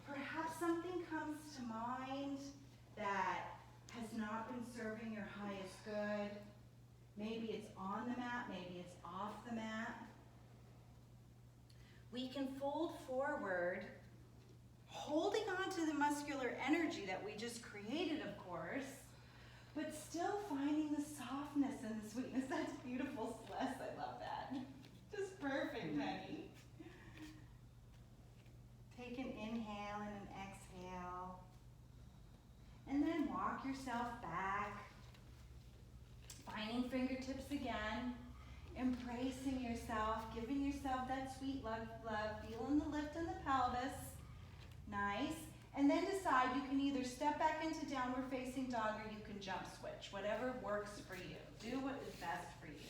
Speaker 1: Perhaps something comes to mind that has not been serving your highest good. Maybe it's on the mat. can fold forward, holding on to the muscular energy that we just created, of course, but still finding the softness and the sweetness. That's beautiful, Celeste. I love that. Just perfect, honey. Take an inhale and an exhale. And then walk yourself back. Finding fingertips again. Embracing yourself, giving yourself that sweet love, feeling the lift in the pelvis. Nice. And then decide you can either step back into downward facing dog or you can jump switch. Whatever works for you. Do what is best for you.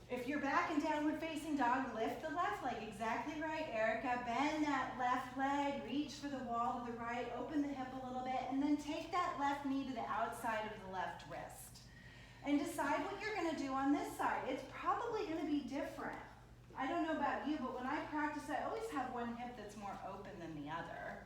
Speaker 1: If you're back in downward facing dog, lift the left leg. Exactly right, Erica. Bend that left leg. Reach for the wall to the right. Open the hip a little bit. And then take that left knee to the outside of the left wrist. And decide what you're going to do on this side. It's probably going to be different. I don't know about you, but when I practice, I always have one hip that's more open than the other.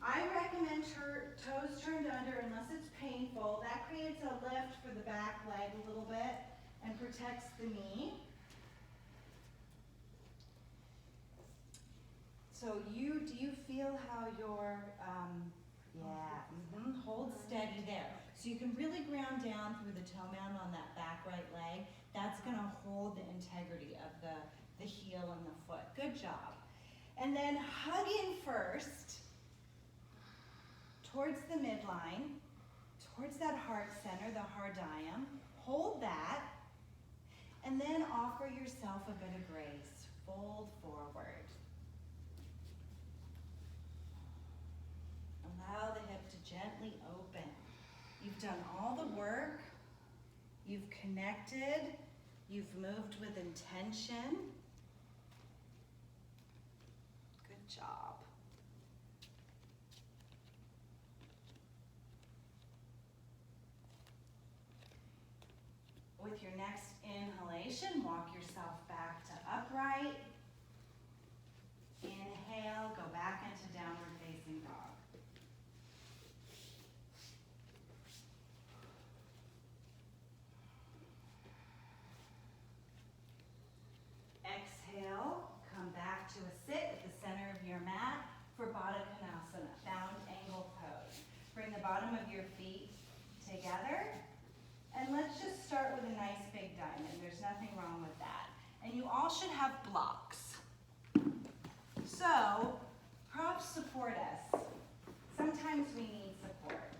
Speaker 1: I recommend toes turned under unless it's painful. That creates a lift for the back leg a little bit and protects the knee. So do you feel how your, hold steady there. So you can really ground down through the toe mound on that back right leg. That's going to hold the integrity of the heel and the foot. Good job. And then hug in first towards the midline, towards that heart center, the hridayam. Hold that. And then offer yourself a bit of grace. Fold forward. Allow the hip to gently open. You've done all the work. You've connected. You've moved with intention. Good job. With your next inhalation, walk yourself back to upright. Inhale, go back into downward facing dog. Exhale, come back to a sit at the center of your mat for Baddha Konasana, bound angle pose. Bring the bottom of your feet together, and let's just start with a nice big diamond. There's nothing wrong with that. And you all should have blocks. So, props support us. Sometimes we need support.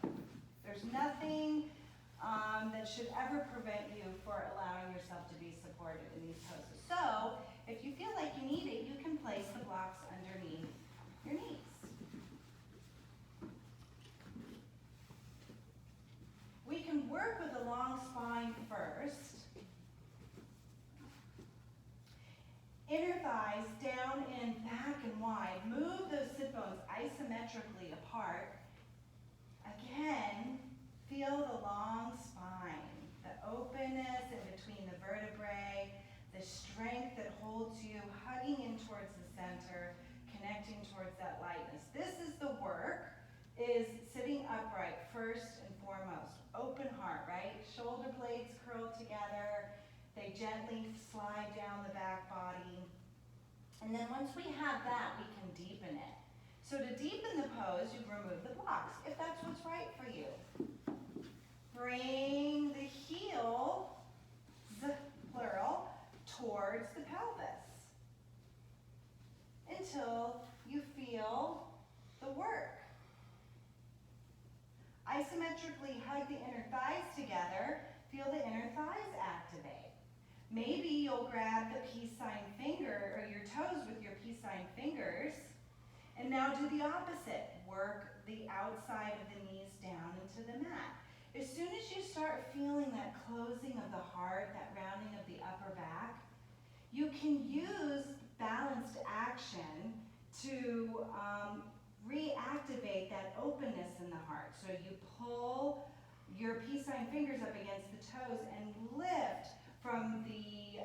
Speaker 1: There's nothing that should ever prevent you for allowing yourself to be supported in these poses. So, if you feel like you need it, you can place the blocks underneath your knees. We can work with a long spine first. Inner thighs down and back and wide. Move those sit bones isometrically apart. Again, feel the long spine, the openness in between the vertebrae, the strength that holds you, hugging in towards the center, connecting towards that lightness. This is the work, is sitting upright first and foremost. Open heart, right? Shoulder blades curl together. They gently slide down the back body. And then once we have that, we can deepen it. So to deepen the pose, you remove the blocks, if that's what's right for you. Bring the heel, plural, towards the pelvis until you feel the work. Isometrically hug the inner thighs together. Feel the inner thighs activate. Maybe you'll grab the peace sign finger or your toes with your peace sign fingers. And now do the opposite. Work the outside of the knees down into the mat. As soon as you start feeling that closing of the heart, that rounding of the upper back, you can use balanced action to reactivate that openness in the heart. So you pull your peace sign fingers up against the toes and lift from the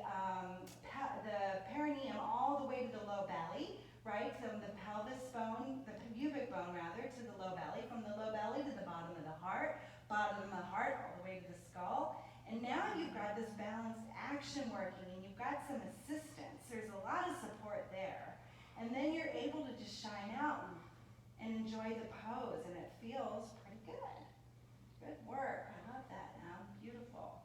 Speaker 1: perineum all the way to the low belly, right? From the pelvis bone, the pubic bone rather, to the low belly. From the low belly to the bottom of the heart all the way to the skull. And now you've got this balanced action working and you've got some assistance, there's a lot of support there. And then you're able to just shine out and enjoy the pose, and it feels pretty good. Good work. I love that now. Beautiful.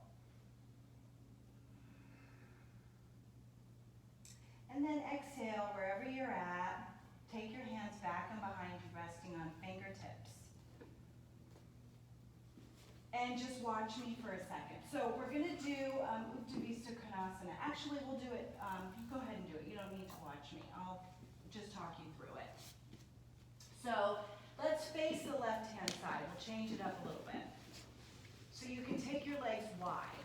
Speaker 1: And then exhale wherever you're at. Take your hands back and behind you, resting on fingertips. And just watch me for a second. So we're going to do Uttanasana Konasana. Actually, we'll do it. Go ahead and do it. You don't need to watch me. I'll just talk you through it. So let's face the left-hand side. We'll change it up a little bit. So you can take your legs wide.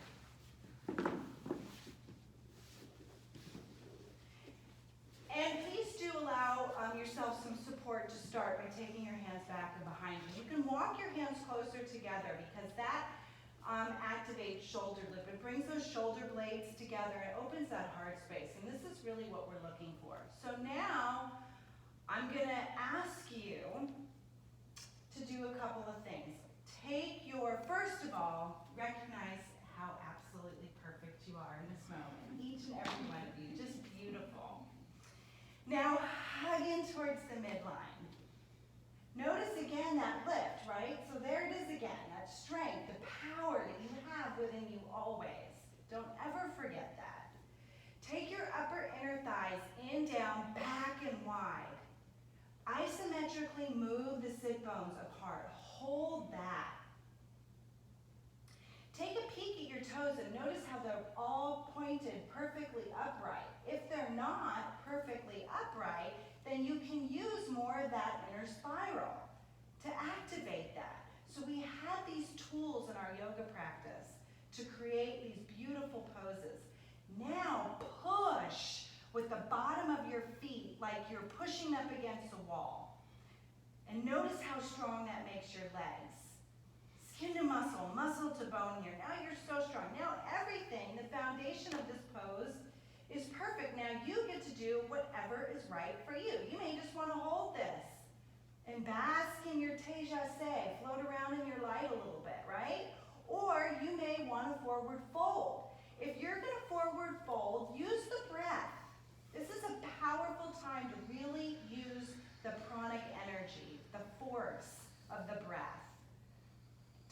Speaker 1: And please do allow yourself some support to start by taking your hands back and behind you. You can walk your hands closer together because that activates shoulder lip. It brings those shoulder blades together and opens that heart space. And this is really what we're looking for. So now I'm going to ask you to do a couple of things. First of all, recognize how absolutely perfect you are in this moment. Each and every one of you, just beautiful. Now, hug in towards the midline. Notice again that lift, right? So there it is again, that strength, the power that you have within you always. Don't ever forget that. Take your upper inner thighs in, down, back, and wide. Isometrically move the sit bones apart. Hold that. Take a peek at your toes and notice how they're all pointed perfectly upright. If they're not perfectly upright, then you can use more of that inner spiral to activate that. So we have these tools in our yoga practice to create these beautiful poses. Now push with the bottom of your feet like you're pushing up against a wall. And notice how strong that makes your legs. Skin to muscle, muscle to bone here. Now you're so strong. Now everything, the foundation of this pose is perfect. Now you get to do whatever is right for you. You may just want to hold this and bask in your tejase, float around in your light a little bit, right? Or you may want to forward fold. If you're going to forward fold, use the breath. This is a powerful time to really use the pranic energy, the force of the breath,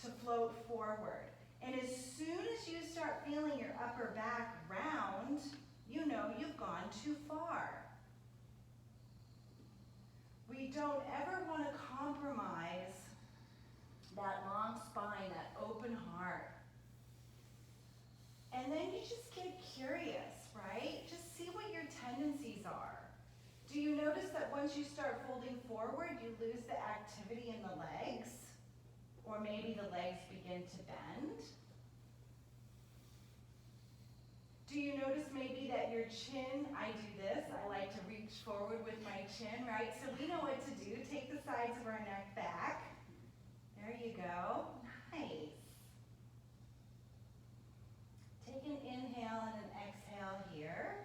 Speaker 1: to float forward. And as soon as you start feeling your upper back round, you know you've gone too far. We don't ever want to compromise that long spine, that open heart. And then you just get curious, right? Just see what your tendencies are. Do you notice that once you start folding forward, you lose the activity in the legs? Or maybe the legs begin to bend? Do you notice maybe that your chin, I do this, I like to reach forward with my chin, right? So we know what to do. Take the sides of our neck back. There you go. Nice. Take an inhale and an exhale here.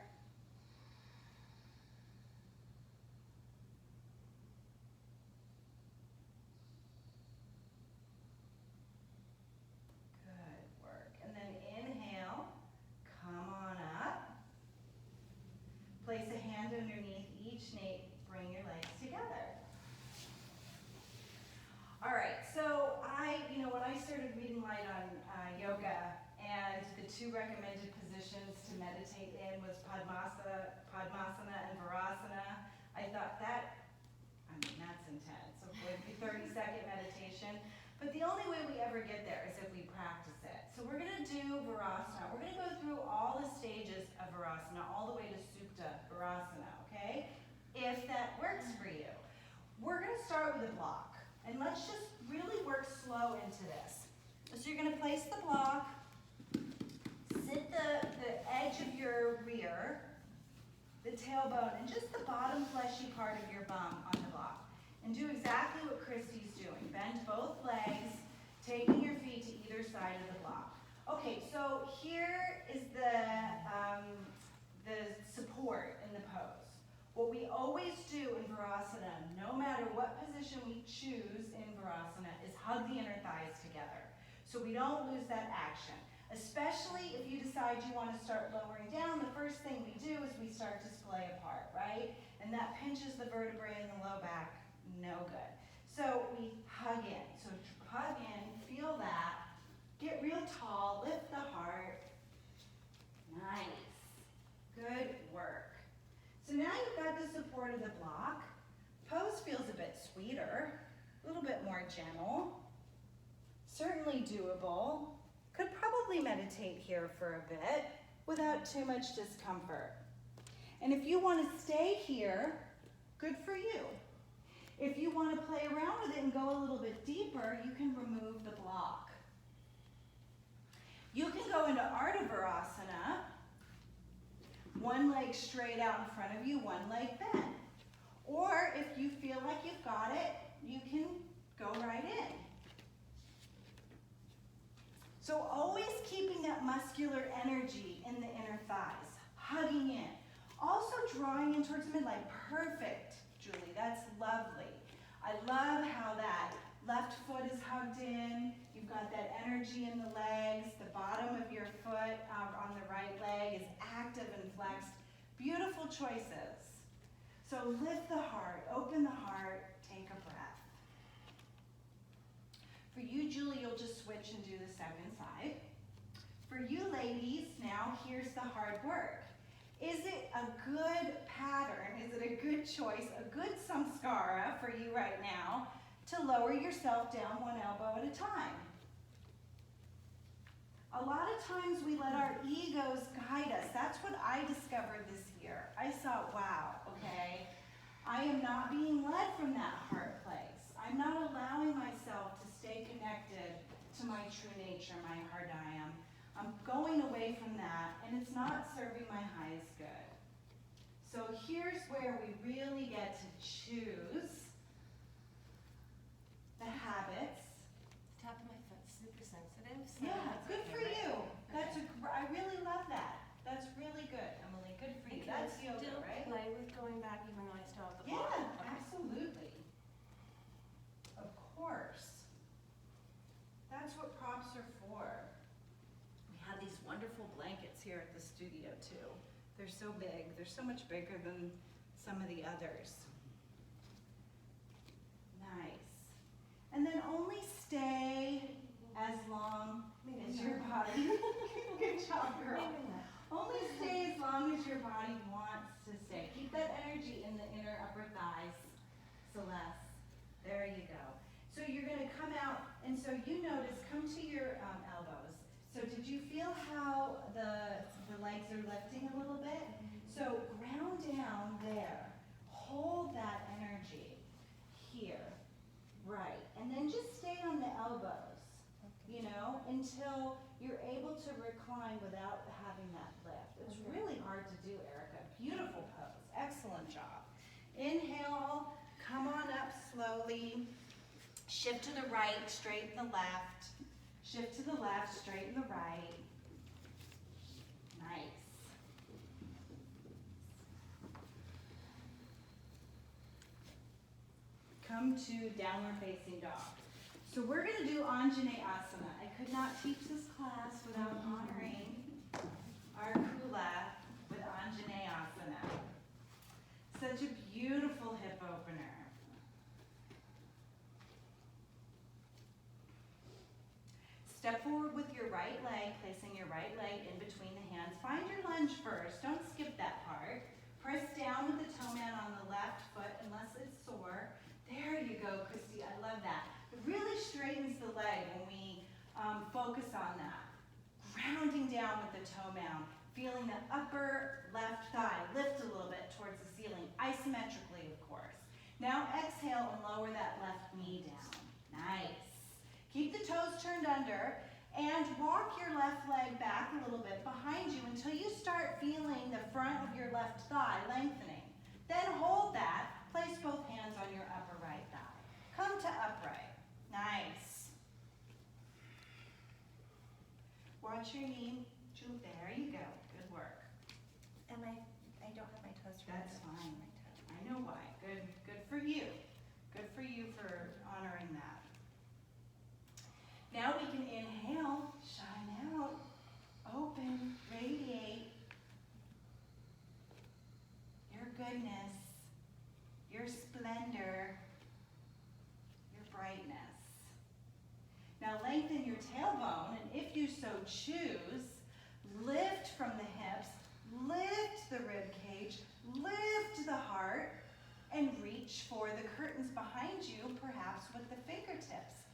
Speaker 1: Good work. And then inhale, come on up. Place a hand underneath each nape, bring your legs together. All right, so when I started reading light on yoga, and the two recommended positions to meditate in was Padmasana and Virasana, I thought that's intense. So it would be 30-second meditation. But the only way we ever get there is if we practice it. So we're going to do Virasana. We're going to go through all the stages of Virasana, all the way to Supta Virasana, okay? If that works for you. We're going to start with a block. And let's just really work slow into this. So you're going to place the block, sit the edge of your rear, the tailbone, and just the bottom fleshy part of your bum on the block. And do exactly what Christy's doing. Bend both legs, taking your feet to either side of the block. Okay, so here is the support in the pose. What we always do in Virasana, no matter what position we choose in Virasana, is hug the inner thighs together. So we don't lose that action. Especially if you decide you want to start lowering down, the first thing we do is we start to splay apart, right? And that pinches the vertebrae in the low back, no good. So we hug in. So hug in, feel that. Get real tall, lift the heart. Nice. Good work. So now you've got the support of the block. Pose feels a bit sweeter, a little bit more gentle. Certainly doable. Could probably meditate here for a bit without too much discomfort. And if you want to stay here, good for you. If you want to play around with it and go a little bit deeper, you can remove the block. You can go into Ardha Virasana, one leg straight out in front of you, one leg bent. Or if you feel like you've got it, you can go right in. So always keeping that muscular energy in the inner thighs, hugging in. Also drawing in towards the midline. Perfect, Julie, that's lovely. I love how that left foot is hugged in. You've got that energy in the legs. The bottom of your foot on the right leg is active and flexed. Beautiful choices. So lift the heart, open the heart, take a breath. For you, Julie, you'll just switch and do the second side. For you ladies, now here's the hard work. Is it a good pattern? Is it a good choice, a good samskara for you right now to lower yourself down one elbow at a time? A lot of times we let our egos guide us. That's what I discovered this year. I saw, wow, okay, I am not being led from that heart place. I'm not allowing myself to stay connected to my true nature, my hridayam. I'm going away from that, and it's not serving my highest good. So here's where we really get to choose the habits.
Speaker 2: The top of my foot's super sensitive. So
Speaker 1: Yeah,
Speaker 2: that's
Speaker 1: good
Speaker 2: okay,
Speaker 1: for
Speaker 2: right?
Speaker 1: you.
Speaker 2: Okay.
Speaker 1: That's I really love that. That's really good, Emily. Good for you.
Speaker 2: And can
Speaker 1: That's
Speaker 2: I
Speaker 1: yoga,
Speaker 2: still
Speaker 1: right?
Speaker 2: play with going back even though I still have the
Speaker 1: Yeah,
Speaker 2: block? Okay.
Speaker 1: absolutely. Of course. That's what props are for. We have these wonderful blankets here at the studio too. They're so big. They're so much bigger than some of the others. Nice. And then only stay as long as your body. Good job, girl.
Speaker 2: Maybe not.
Speaker 1: Only stay as long as your body wants to stay. Keep that energy in the inner upper thighs. Celeste, there you go. So you're going to come out, and so you notice, come to your elbows. So did you feel how the legs are lifting a little bit? So ground down there. Hold that energy here. Right. And then just stay on the elbows, you know, until you're able to recline without having that lift. It's really hard to do, Erica. Beautiful pose. Excellent job. Inhale, come on up slowly. Shift to the right, straighten the left. Shift to the left, straighten the right. Nice. Come to downward facing dog. So we're going to do Anjaneyasana. I could not teach this class without honoring our Kula with Anjaneyasana. Such a beautiful hip opener. Step forward with your right leg, placing your right leg in between the hands. Find your lunge first. Don't skip that part. Press down with the toe man on the left foot unless it's sore. There you go, Christy. I love that. It really straightens the leg when we focus on that. Grounding down with the toe mound. Feeling the upper left thigh lift a little bit towards the ceiling, isometrically, of course. Now exhale and lower that left knee down. Nice. Keep the toes turned under and walk your left leg back a little bit behind you until you start feeling the front of your left thigh lengthening. Then hold that. Place both hands on your upper right thigh. Come to upright. Nice. Watch your knee. There you go. Good work.
Speaker 2: And I don't have my toes turned.
Speaker 1: That's fine. I know why. Good for you. Good for you for honoring that. Now we can inhale, shine out, open, choose. Lift from the hips, lift the rib cage, lift the heart, and reach for the curtains behind you, perhaps with the fingertips.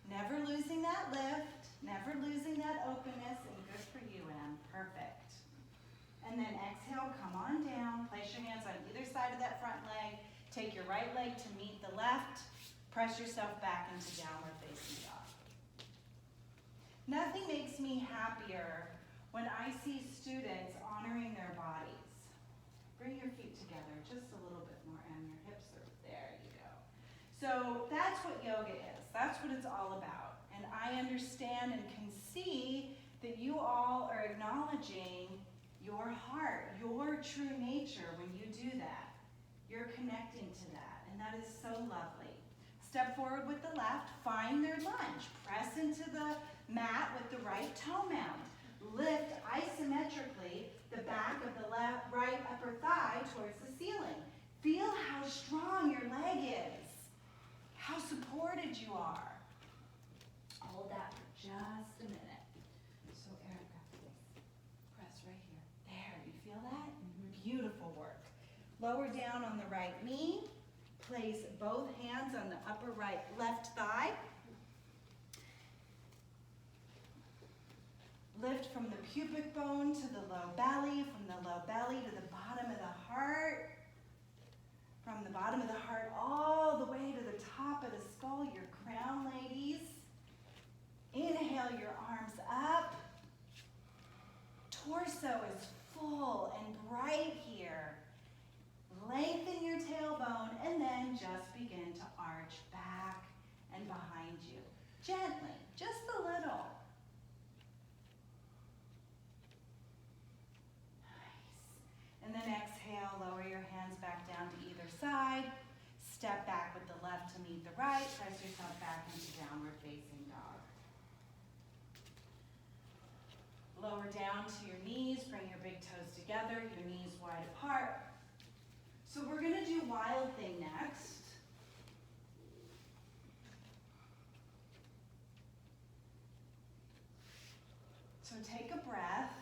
Speaker 1: Never losing that lift, never losing that openness, and good for you, Em. Perfect. And then exhale, come on down, place your hands on either side of that front leg, take your right leg to meet the left, press yourself back into downward facing dog. Nothing makes me happier when I see students honoring their bodies. Bring your feet together just a little bit more, and your hips are, there you go. So that's what yoga is. That's what it's all about. And I understand and can see that you all are acknowledging your heart, your true nature when you do that. You're connecting to that, and that is so lovely. Step forward with the left, find their lunge. Press into the mat with the right toe mound. Lift isometrically the back of the right upper thigh towards the ceiling. Feel how strong your leg is, how supported you are. Hold that for just a minute. So Erica, press right here. There, you feel that? Beautiful work. Lower down on the right knee. Place both hands on the upper left thigh. Lift from the pubic bone to the low belly, from the low belly to the bottom of the heart. From the bottom of the heart all the way to the top of the skull, your crown, ladies. Inhale your arms up. Torso is full and bright here. Lengthen your tailbone and then just begin to arch back and behind you. Gently, just a little. And then exhale, lower your hands back down to either side. Step back with the left to meet the right. Press yourself back into downward facing dog. Lower down to your knees. Bring your big toes together, your knees wide apart. So we're going to do wild thing next. So take a breath.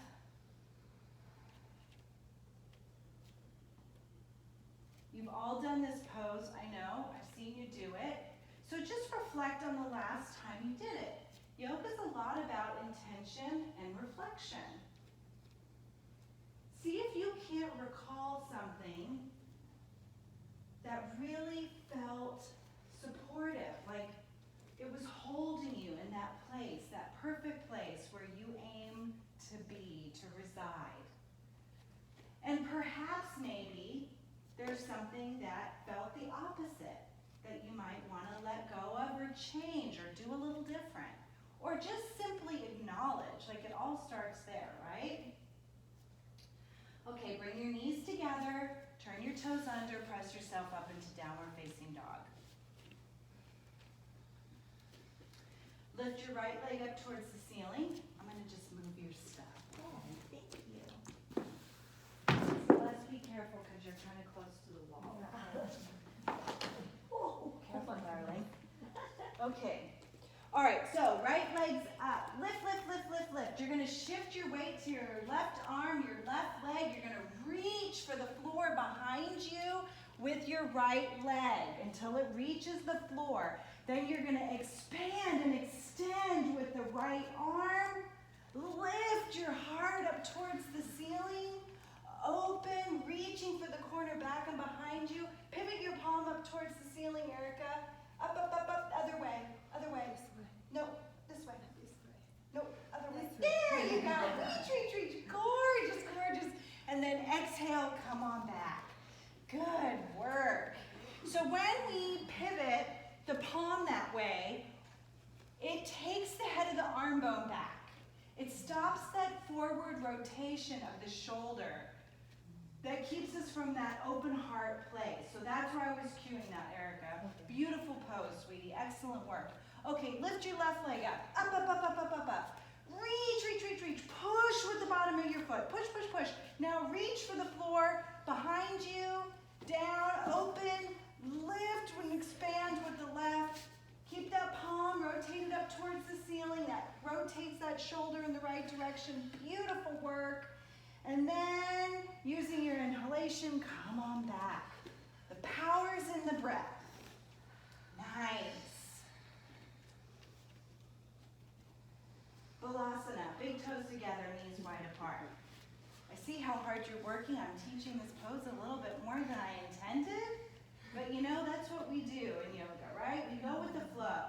Speaker 1: You've all done this pose, I know, I've seen you do it. So just reflect on the last time you did it. Yoga is a lot about intention and reflection. See if you can't recall something that really felt supportive, like it was holding you in that place, that perfect place where you aim to be, to reside. And perhaps maybe there's something that felt the opposite, that you might want to let go of or change or do a little different. Or just simply acknowledge, like it all starts there, right? Okay, bring your knees together, turn your toes under, press yourself up into downward facing dog. Lift your right leg up towards the ceiling. I'm going to just move your stuff.
Speaker 2: Oh, thank you.
Speaker 1: So let's be careful because you're kind of close to the wall. Oh, careful, darling. Okay. All right, so right leg's up. Lift, lift, lift, lift, lift. You're going to shift your weight to your left arm, your left leg. You're going to reach for the floor behind you with your right leg until it reaches the floor. Then you're going to expand and extend with the right arm. Lift your heart up towards the ceiling. Open, reaching for the corner back and behind you. Pivot your palm up towards the ceiling, Erica. Up, up, up, up, other way, other way. No, this way. No, other way. There you go. Reach, reach, reach. Gorgeous, gorgeous. And then exhale, come on back. Good work. So when we pivot the palm that way, it takes the head of the arm bone back. It stops that forward rotation of the shoulder. That keeps us from that open heart place. So that's where I was cueing that, Erica. Beautiful pose, sweetie. Excellent work. Okay, lift your left leg up. Up, up, up, up, up, up, up. Reach, reach, reach, reach. Push with the bottom of your foot. Push, push, push. Now reach for the floor behind you. Down, open, lift and expand with the left. Keep that palm rotated up up towards the ceiling. That rotates that shoulder in the right direction. Beautiful work. And then, using your inhalation, come on back. The power's in the breath. Nice. Balasana, big toes together, knees wide apart. I see how hard you're working. I'm teaching this pose a little bit more than I intended, but you know, that's what we do in yoga, right? We go with the flow.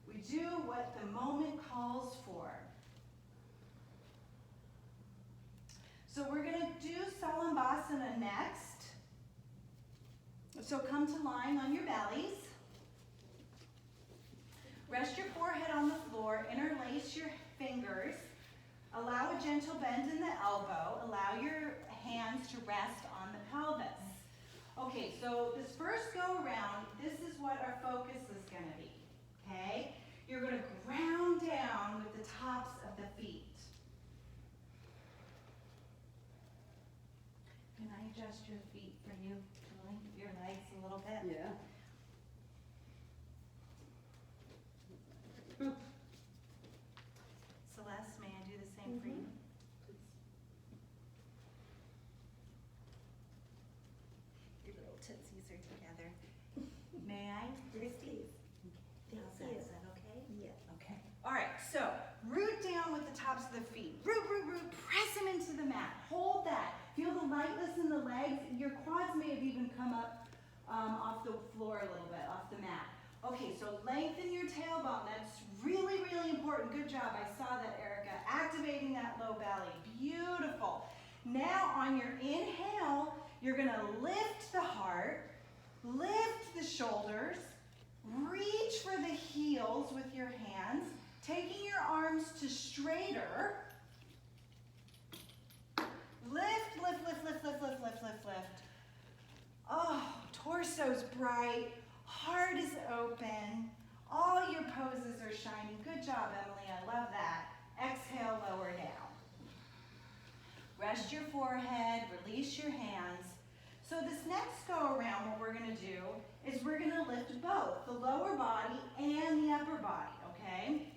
Speaker 1: We do what the moment calls for. So we're gonna do Salambhasana next. So come to lying on your bellies. Rest your forehead on the floor, interlace your fingers. Allow a gentle bend in the elbow. Allow your hands to rest on the pelvis. Okay, so this first go around, this is what our focus is gonna be, okay? You're gonna ground down with the tops of the feet. Can I adjust your feet for you to lengthen your legs a little bit?
Speaker 3: Yeah.
Speaker 1: Celeste, may I do the same for you?
Speaker 2: Your little tootsies are together.
Speaker 1: May I?
Speaker 2: Yes, please.
Speaker 1: How's that? Is that okay?
Speaker 2: Yeah.
Speaker 1: Okay. All right, so root down with the tops of the feet. Root, root, root, press them into the mat. Hold that. Feel the lightness in the legs. Your quads may have even come up off the floor a little bit, off the mat. Okay, so lengthen your tailbone. That's really, really important. Good job. I saw that, Erica. Activating that low belly. Beautiful. Now on your inhale, you're going to lift the heart, lift the shoulders, reach for the heels with your hands, taking your arms to straighter. Lift, lift, lift, lift, lift, lift, lift, lift, lift. Oh, torso's bright, heart is open, all your poses are shining. Good job, Emily, I love that. Exhale, lower down. Rest your forehead, release your hands. So this next go around, what we're gonna do is we're gonna lift both the lower body and the upper body, okay?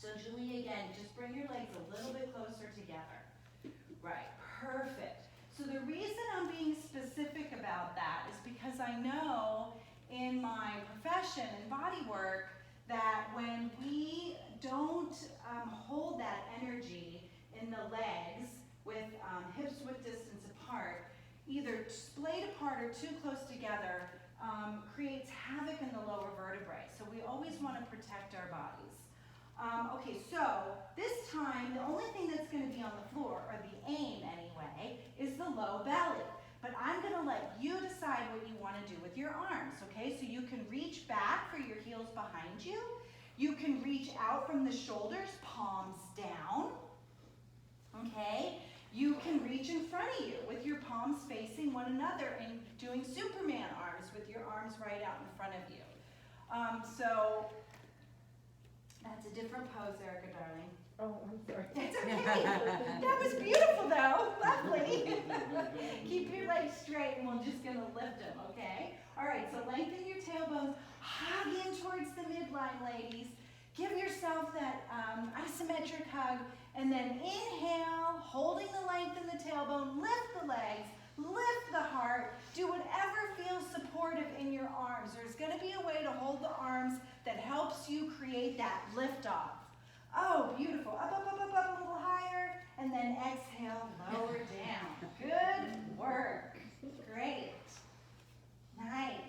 Speaker 1: So Julie, again, just bring your legs a little bit closer together. Right, perfect. So the reason I'm being specific about that is because I know in my profession in body work that when we don't hold that energy in the legs with hips width distance apart, either splayed apart or too close together, creates havoc in the lower vertebrae. So we always want to protect our bodies. Okay, so this time, the only thing that's going to be on the floor, or the aim anyway, is the low belly. But I'm going to let you decide what you want to do with your arms, okay? So you can reach back for your heels behind you. You can reach out from the shoulders, palms down, okay? You can reach in front of you with your palms facing one another and doing Superman arms with your arms right out in front of you. So that's a different pose, Erica, darling.
Speaker 3: Oh, I'm sorry.
Speaker 1: It's okay. That was beautiful, though. Lovely. Keep your legs straight, and we're just going to lift them, okay? All right, so lengthen your tailbones. Hug in towards the midline, ladies. Give yourself that isometric hug, and then inhale, holding the length in the tailbone. Lift the legs. Lift the heart. Do whatever feels supportive in your arms. There's going to be a way to hold the arms that helps you create that lift off. Oh, beautiful. Up, up, up, up, up, a little higher. And then exhale, lower down. Good work. Great. Nice.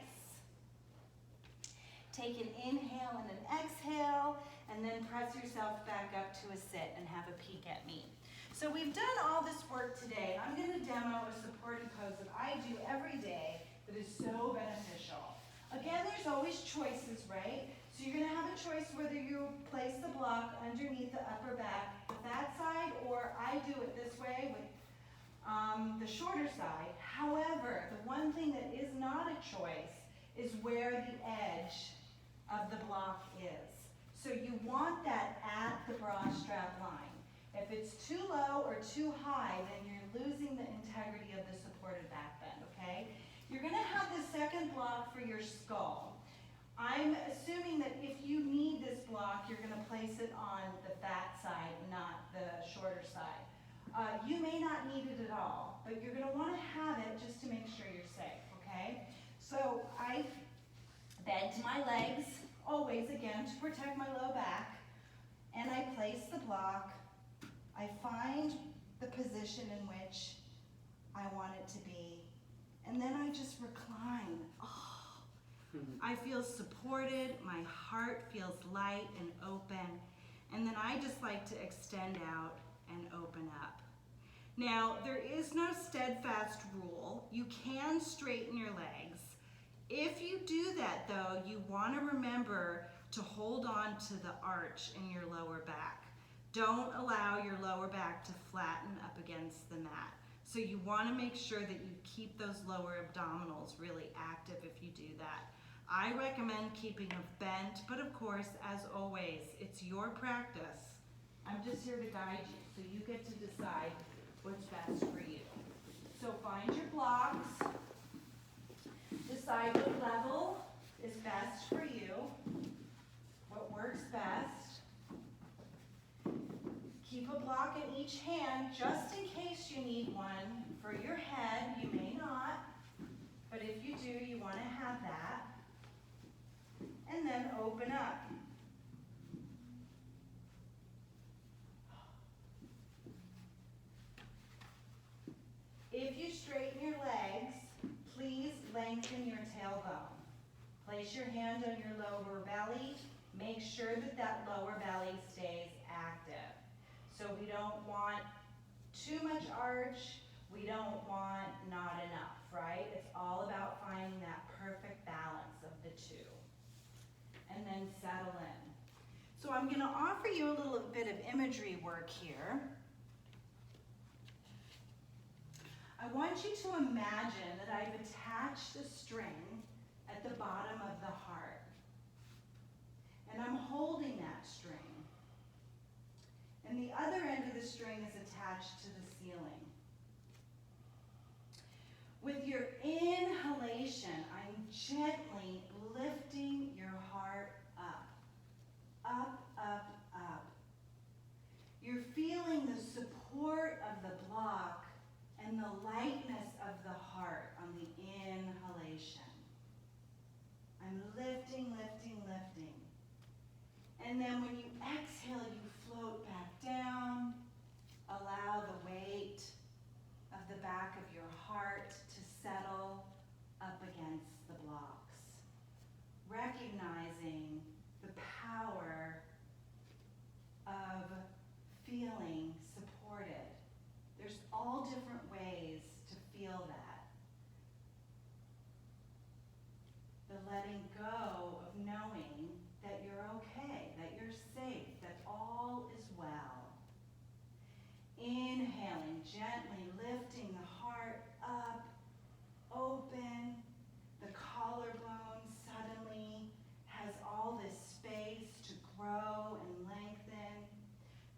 Speaker 1: Take an inhale and an exhale, and then press yourself back up to a sit and have a peek at me. So we've done all this work today. I'm going to demo a supported pose that I do every day that is so beneficial. Again, there's always choices, right? So you're going to have a choice whether you place the block underneath the upper back with that side, or I do it this way with the shorter side. However, the one thing that is not a choice is where the edge of the block is. So you want that at the bra strap line. If it's too low or too high, then you're losing the integrity of the supported back bend, okay? You're gonna have the second block for your skull. I'm assuming that if you need this block, you're gonna place it on the fat side, not the shorter side. You may not need it at all, but you're gonna wanna have it just to make sure you're safe, okay? So I bend my legs, always again, to protect my low back, and I place the block. I find the position in which I want it to be, and then I just recline. Oh, I feel supported, my heart feels light and open, and then I just like to extend out and open up. Now, there is no steadfast rule. You can straighten your legs. If you do that though, you want to remember to hold on to the arch in your lower back. Don't allow your lower back to flatten up against the mat. So you want to make sure that you keep those lower abdominals really active if you do that. I recommend keeping them bent, but of course, as always, it's your practice. I'm just here to guide you, so you get to decide what's best for you. So find your blocks, decide what level is best for you, what works best. Keep a block in each hand just in case you need one. For your head, you may not, but if you do, you want to have that. And then open up. If you straighten your legs, please lengthen your tailbone. Place your hand on your lower belly. Make sure that that lower belly stays active. So we don't want too much arch. We don't want not enough, right? It's all about finding that perfect balance of the two. And then settle in. So I'm going to offer you a little bit of imagery work here. I want you to imagine that I've attached a string at the bottom of the heart. And I'm holding that string. And the other end of the string is attached to the ceiling. With your inhalation, I'm gently lifting your heart up. Up, up, up. You're feeling the support of the block and the lightness of the heart on the inhalation. I'm lifting, lifting, lifting. And then when you exhale, you float back down. Allow the weight of the back of your heart to settle up against the blocks. Recognizing the power of feeling supported. There's all different ways to feel that. The letting go of knowing that you're okay, that you're safe, that all is well. Inhaling, gently lifting the heart up, open. The collarbone suddenly has all this space to grow and lengthen.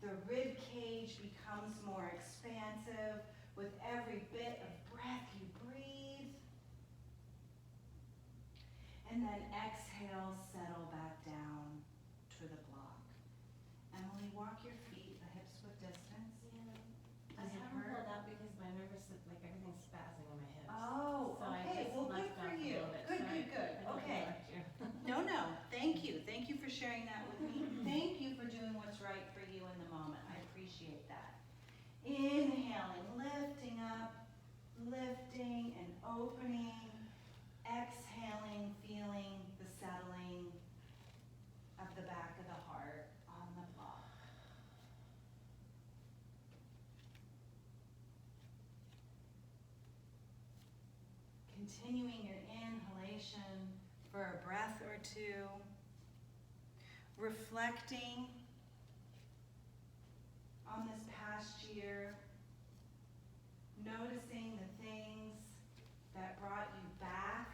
Speaker 1: The rib cage becomes more expansive with every bit of breath you breathe. And then exhale, settle back down to the block. Emily, walk your feet, the hips with distance.
Speaker 3: I haven't pulled up because my nervous, like everything's spazzing in my hips.
Speaker 1: Oh,
Speaker 3: So I
Speaker 1: okay,
Speaker 3: just
Speaker 1: well, good
Speaker 3: left
Speaker 1: for
Speaker 3: off a
Speaker 1: you.
Speaker 3: little bit.
Speaker 1: Good,
Speaker 3: Sorry.
Speaker 1: good, good,
Speaker 3: I don't
Speaker 1: okay.
Speaker 3: interrupt you.
Speaker 1: No, thank you. Thank you for sharing that with me. Thank you for doing what's right for you in the moment. I appreciate that. Inhaling, lifting up, lifting and opening. Exhaling, feeling the settling of the back of the heart on the block. Continuing your inhalation for a breath or two. Reflecting on this past year. Noticing the things that brought you back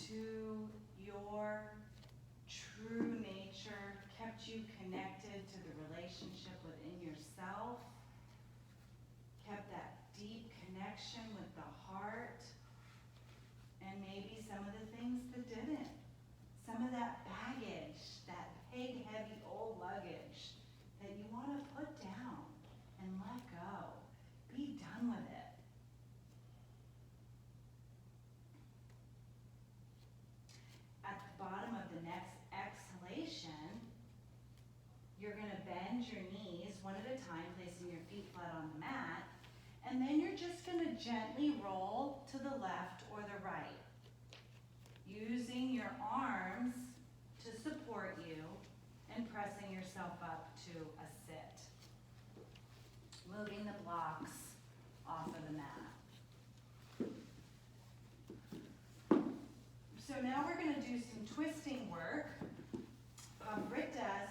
Speaker 1: to your true nature, kept you connected to the relationship within yourself, kept that deep connection with the heart, and maybe some of the things that didn't. some of that baggage, that big, heavy, old luggage that you want to put down and let go. Be done with it. At the bottom of the next exhalation, you're going to bend your knees one at a time, placing your feet flat on the mat, and then you're just going to gently roll to the left or the right, using your arms to support you and pressing yourself up to a sit. Moving the blocks off of the mat. So now we're going to do some twisting work of hridayam,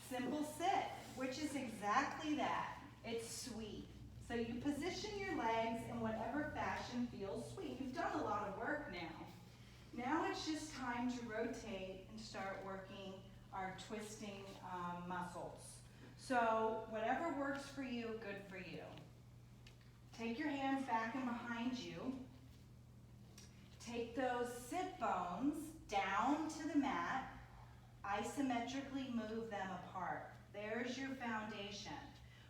Speaker 1: simple sit, which is exactly that. It's sweet. So you position your legs in whatever fashion feels sweet. You've done a lot of work now. Now it's just time to rotate and start working our twisting muscles. So whatever works for you, good for you. Take your hands back and behind you. Take those sit bones down to the mat. Isometrically move them apart. There's your foundation.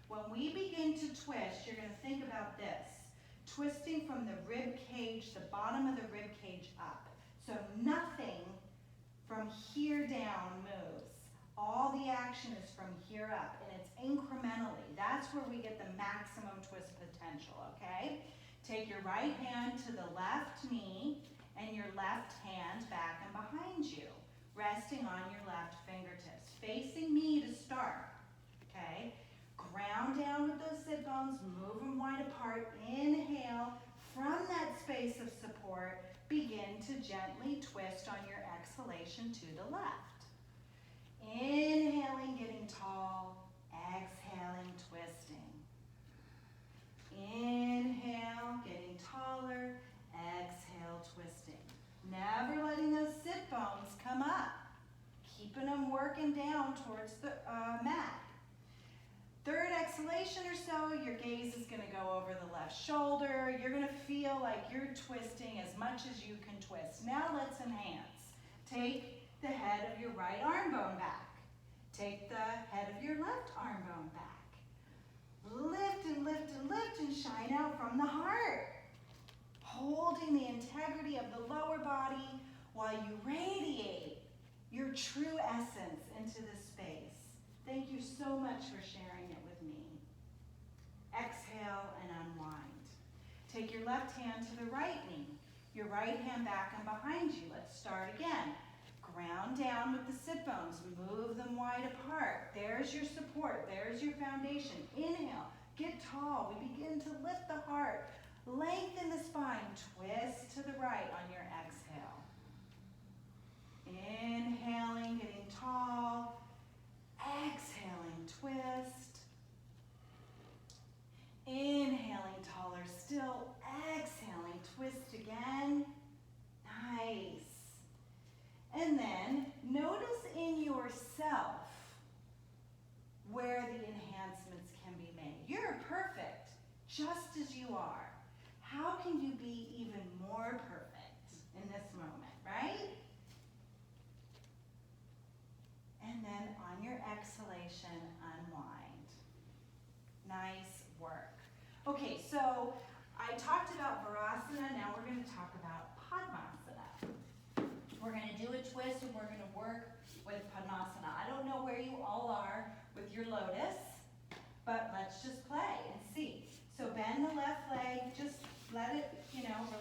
Speaker 1: When we begin to twist, you're going to think about this. Twisting from the rib cage, the bottom of the rib cage up. So nothing from here down moves. All the action is from here up, and it's incrementally. That's where we get the maximum twist potential, okay? Take your right hand to the left knee and your left hand back and behind you, resting on your left fingertips, facing me to start, okay? Ground down with those sit bones, move them wide apart. Inhale, from that space of support, begin to gently twist on your exhalation to the left. Inhaling, getting tall, exhaling, twisting. Inhale, getting taller, exhale, twisting. Never letting those sit bones come up. Keeping them working down towards the mat. Third exhalation or so, your gaze is going to go over the left shoulder. You're going to feel like you're twisting as much as you can twist. Now let's enhance. Take the head of your right arm bone back. Take the head of your left arm bone back. Lift and lift and lift and shine out from the heart. Holding the integrity of the lower body while you radiate your true essence into this space. Thank you so much for sharing it with me. Exhale and unwind. Take your left hand to the right knee. Your right hand back and behind you. Let's start again. Ground down with the sit bones. Move them wide apart. There's your support. There's your foundation. Inhale. Get tall. We begin to lift the heart. Lengthen the spine. Twist to the right on your exhale. Inhaling, getting tall. Exhaling, twist. Inhaling, taller still. Exhaling, twist again. Nice. And then notice in yourself where the enhancements can be made. You're perfect just as you are. How can you be even more perfect in this moment, right? And then on your exhalation, unwind. Nice work. Okay, so I talked about Virasana, now we're going to talk about Padmasana. We're going to do a twist and we're going to work with Padmasana. I don't know where you all are with your lotus, but let's just play and see. So bend the left leg, just let it,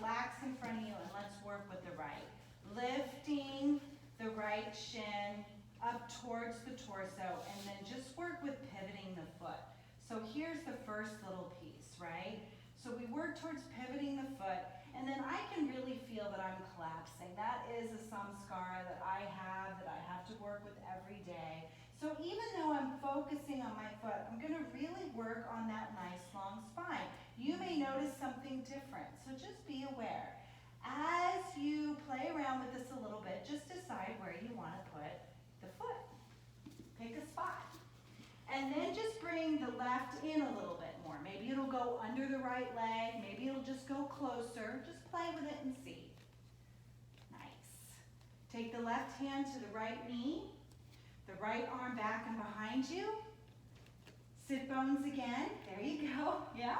Speaker 1: relax in front of you, and let's work with the right. Lifting the right shin up towards the torso, and then just work with pivoting the foot. So here's the first little piece, right? So we work towards pivoting the foot, and then I can really feel that I'm collapsing. That is a samskara that I have to work with every day. So even though I'm focusing on my foot, I'm going to really work on that nice long spine. You may notice something different, so just be aware. As you play around with this a little bit, just decide where you want to put the foot. Pick a spot. And then just bring the left in a little bit more. Maybe it'll go under the right leg. Maybe it'll just go closer. Just play with it and see. Nice. Take the left hand to the right knee, the right arm back and behind you. Sit bones again. There you go. Yeah.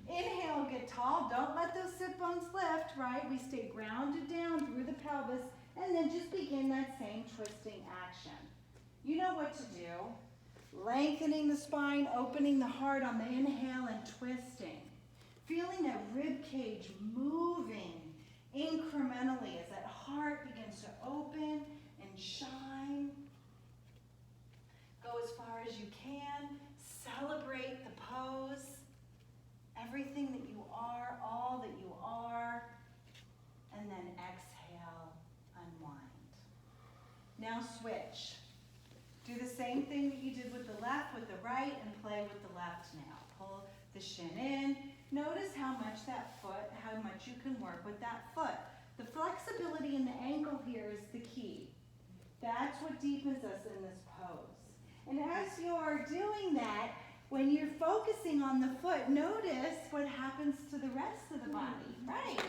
Speaker 1: Inhale, get tall. Don't let those sit bones lift, right? We stay grounded down through the pelvis, and then just begin that same twisting action. You know what to do. Lengthening the spine, opening the heart on the inhale, and twisting. Feeling that rib cage moving incrementally as that heart begins to open and shine. Go as far as you can. Celebrate the pose. Everything that you are, all that you are. And then exhale, unwind. Now switch. Do the same thing that you did with the left, with the right, and play with the left now. Pull the shin in. Notice how much you can work with that foot. The flexibility in the ankle here is the key. That's what deepens us in this pose. And as you're doing that, when you're focusing on the foot, notice what happens to the rest of the body. Right.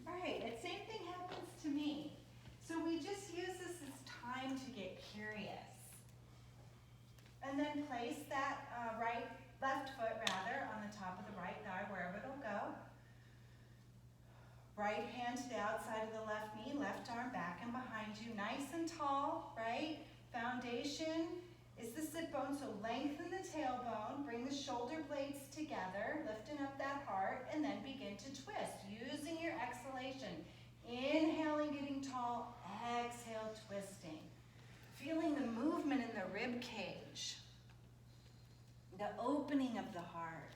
Speaker 1: Right. The same thing happens to me. So we just use this as time to get curious. And then place that left foot on the top of the right thigh, wherever it'll go. Right hand to the outside of the left knee, left arm back and behind you, nice and tall, right? Foundation is the sit bone, so lengthen the tailbone, bring the shoulder blades together, lifting up that heart, and then begin to twist, using your exhalation. Inhaling, getting tall, exhale, twisting. Feeling the movement in the rib cage, the opening of the heart.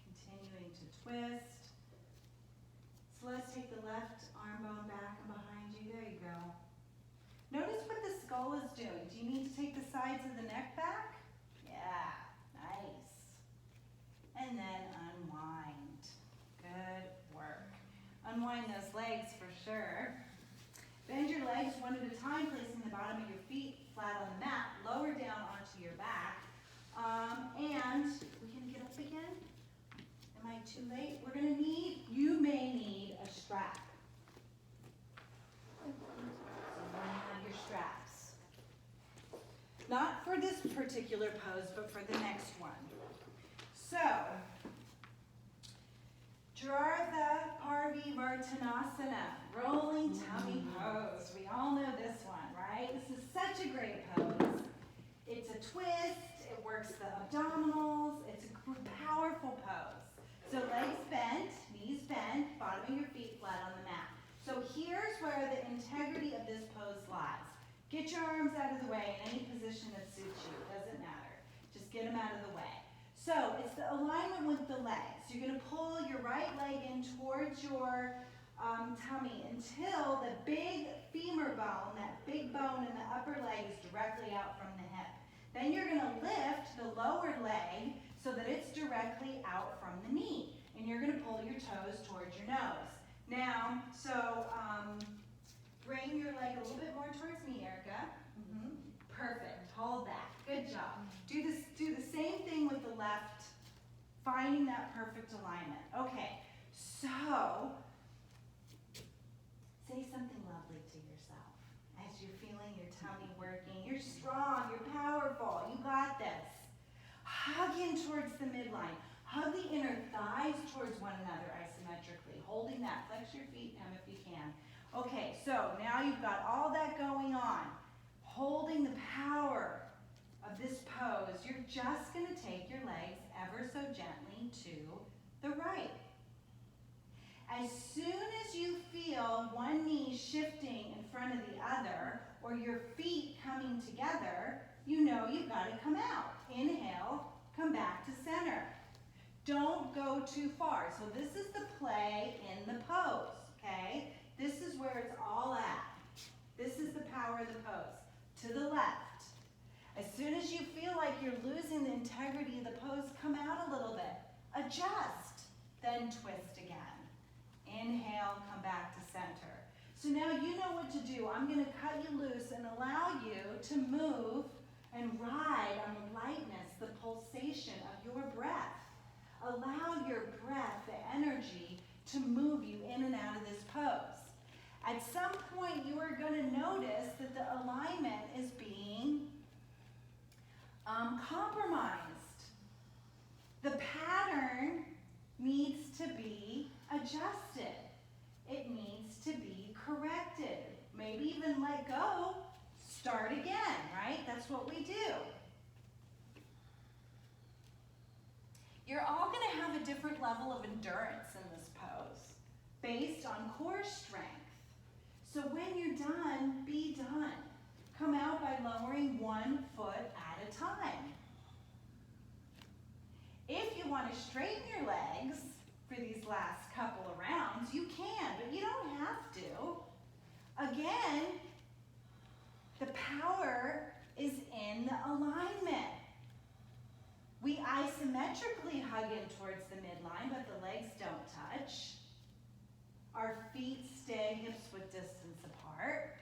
Speaker 1: Continuing to twist. So let's take the left arm bone back and behind you. There you go. Notice what the skull is doing. Do you need to take the sides of the neck back? Yeah, nice. And then unwind. Good work. Unwind those legs for sure. Bend your legs one at a time, placing the bottom of your feet flat on the mat. Lower down onto your back. And we can get up again. Am I too late? You may need a strap. So you're going to have your straps. Not for this particular pose, but for the next one. So, Jrartha Parvivartanasana, rolling tummy pose. We all know this one, right? This is such a great pose. It's a twist, it works the abdominals, it's a powerful pose. So legs bent, knees bent, bottom of your feet flat on the mat. So here's where the integrity of this pose lies. Get your arms out of the way in any position that suits you, it doesn't matter. Just get them out of the way. So it's the alignment with the legs. You're going to pull your right leg in towards your tummy until the big femur bone, that big bone in the upper leg, is directly out from the hip. Then you're going to lift the lower leg so that it's directly out from the knee. And you're going to pull your toes towards your nose. Now, bring your leg a little bit more towards me, Erica. Perfect. Hold that. Good job. Do the same thing with the left, finding that perfect alignment. Okay, so say something lovely to yourself as you're feeling your tummy working. You're strong, you're powerful, you got this. Hug in towards the midline. Hug the inner thighs towards one another isometrically, holding that. Flex your feet, if you can. Okay, so now you've got all that going on. Holding the power of this pose, you're just going to take your legs ever so gently to the right. As soon as you feel one knee shifting in front of the other, or your feet coming together, you know you've got to come out. Inhale, come back to center. Don't go too far. So this is the play in the pose, okay? This is where it's all at. This is the power of the pose. To the left. As soon as you feel like you're losing the integrity of the pose, come out a little bit. Adjust, then twist again. Inhale, come back to center. So now you know what to do. I'm going to cut you loose and allow you to move and ride on the lightness, the pulsation of your breath. Allow your breath, the energy, to move you in and out of this pose. At some point, you are going to notice that the alignment is being compromised. The pattern needs to be adjusted. It needs to be corrected. Maybe even let go, start again, right? That's what we do. You're all going to have a different level of endurance in this pose based on core strength. So when you're done, be done. Come out by lowering 1 foot at a time. If you want to straighten your legs for these last couple of rounds, you can, but you don't have to. Again, the power is in the alignment. We isometrically hug in towards the midline, but the legs don't touch. Our feet stay hips-width distance apart.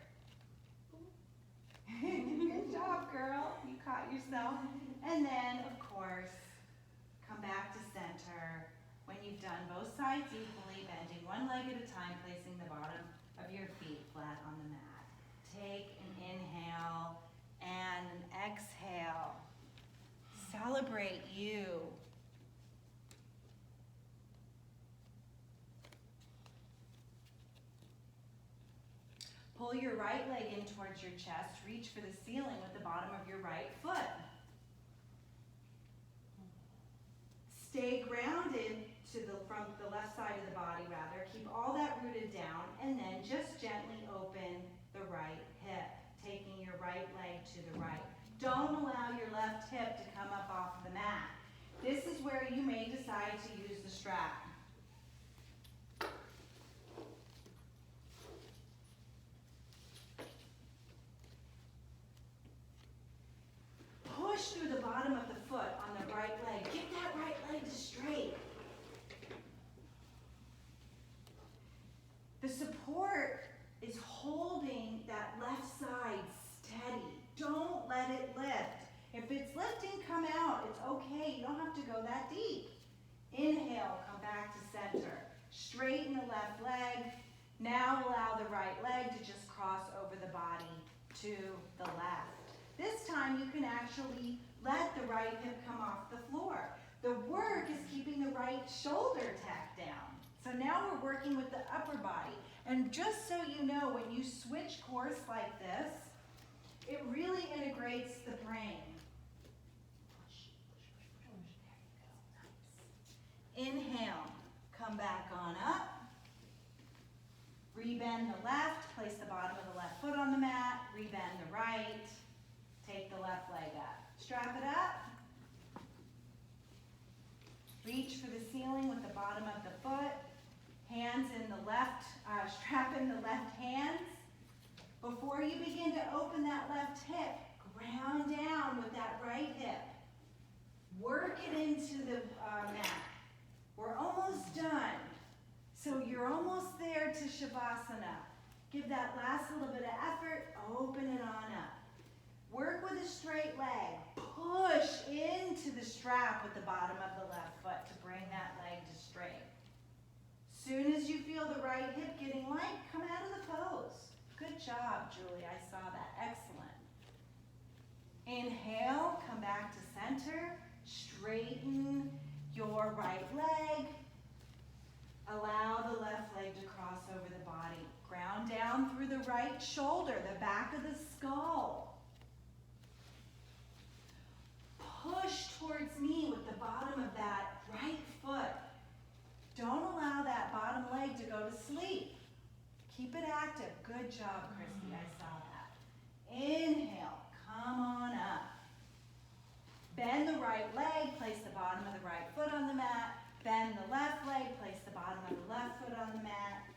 Speaker 1: Good job, girl. You caught yourself. And then, of course, come back to center. When you've done both sides equally, bending one leg at a time, placing the bottom of your feet flat on the mat. Take an inhale and an exhale. Celebrate you. Pull your right leg in towards your chest. Reach for the ceiling with the bottom of your right foot. Stay grounded from the left side of the body, rather. Keep all that rooted down, and then just gently open the right hip, taking your right leg to the right. Don't allow your left hip to come up off the mat. This is where you may decide to use the strap. Push through the bottom of the foot on the right leg. Get that right leg straight. The support is holding that left side steady. Don't let it lift. If it's lifting, come out. It's okay. You don't have to go that deep. Inhale, come back to center. Straighten the left leg. Now allow the right leg to just cross over the body to the left. This time you can actually let the right hip come off the floor. The work is keeping the right shoulder tacked down. So now we're working with the upper body. And just so you know, when you switch course like this, it really integrates the brain. Inhale, come back on up. Rebend the left, place the bottom of the left foot on the mat. Rebend the right, take the left leg up. Strap it up. Reach for the ceiling with the bottom of the foot. Hands in the left, strap in the left hands. Before you begin to open that left hip, ground down with that right hip. Work it into the mat. We're almost done. So you're almost there to Shavasana. Give that last little bit of effort, open it on up. Work with a straight leg. Push into the strap with the bottom of the left foot to bring that leg to straight. Soon as you feel the right hip getting light, come out of the pose. Good job, Julie. I saw that. Excellent. Inhale, come back to center. Straighten your right leg. Allow the left leg to cross over the body. Ground down through the right shoulder, the back of the skull. Push towards me with the bottom of that right foot. Don't allow that bottom leg to go to sleep. Keep it active. Good job, Christy. I saw that. Inhale. Come on up. Bend the right leg. Place the bottom of the right foot on the mat. Bend the left leg. Place the bottom of the left foot on the mat.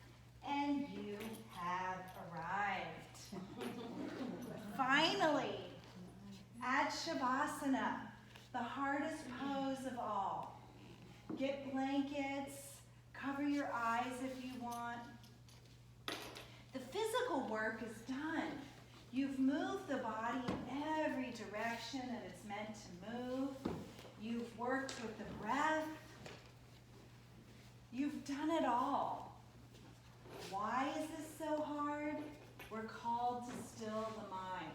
Speaker 1: And you have arrived. Finally, at Shavasana, the hardest pose of all. Get blankets. Cover your eyes if you want. The physical work is done. You've moved the body in every direction. direction that it's meant to move. You've worked with the breath. You've done it all. Why is this so hard? We're called to still the mind.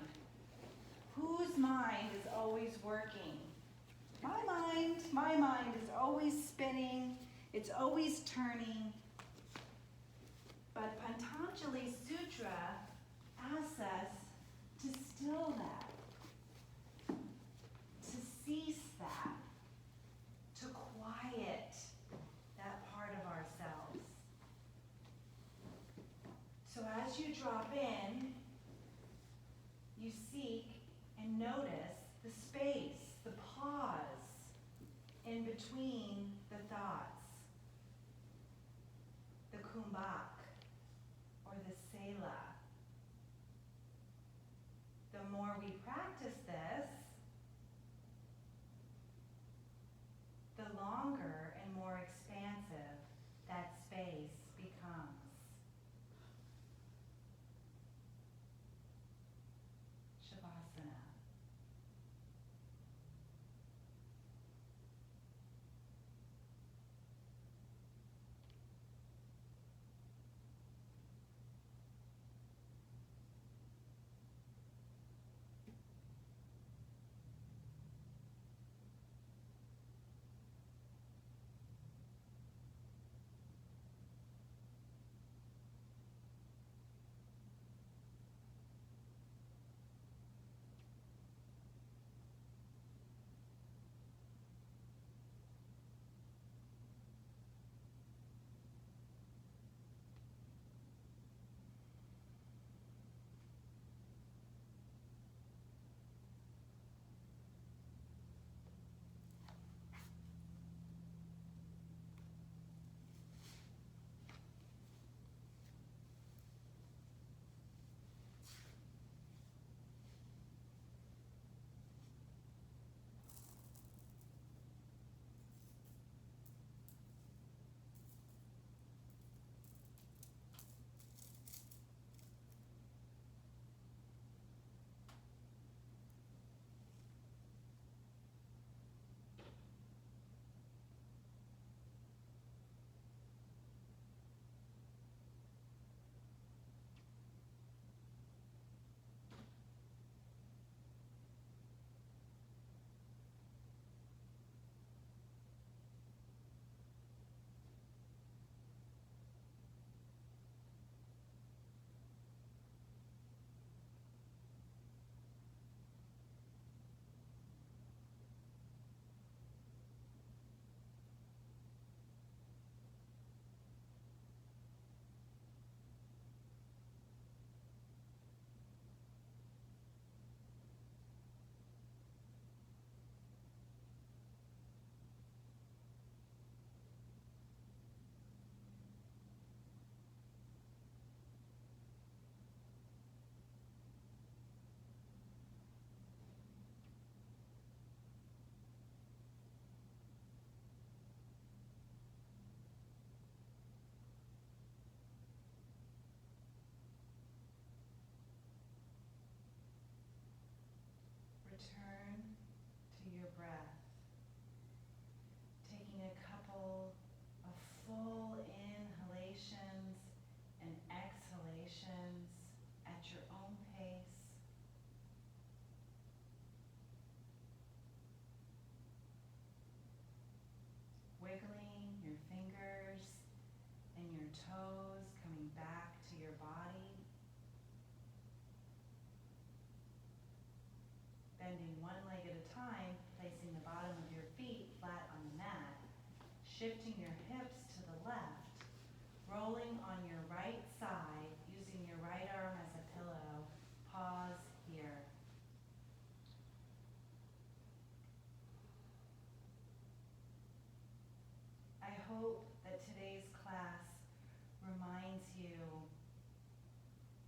Speaker 1: Whose mind is always working? My mind is always spinning. It's always turning. But Patanjali Sutra asks us to still that, to cease that, to quiet that part of ourselves. So as you drop in, you seek and notice the space, the pause in between the thoughts, the kumbhak or the sela. The more we practice this, the longer and more expansive that space becomes. Shavasana. Return to your breath, taking a couple of full inhalations and exhalations at your own pace. Wiggling your fingers and your toes, coming back to your body. Bending one leg at a time, placing the bottom of your feet flat on the mat, shifting your hips to the left, rolling on your right side, using your right arm as a pillow. Pause here. I hope that today's class reminds you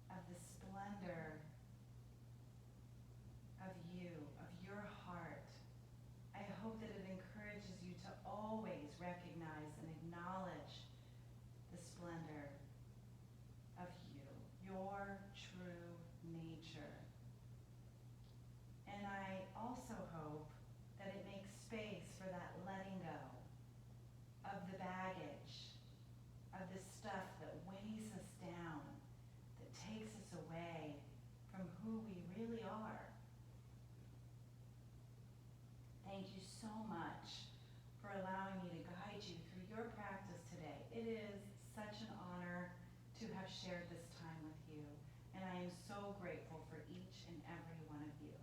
Speaker 1: of the splendor of you, of your heart. I hope that it encourages you to always recognize and acknowledge the splendor of you, your true nature. And I also is such an honor to have shared this time with you, and I am so grateful for each and every one of you.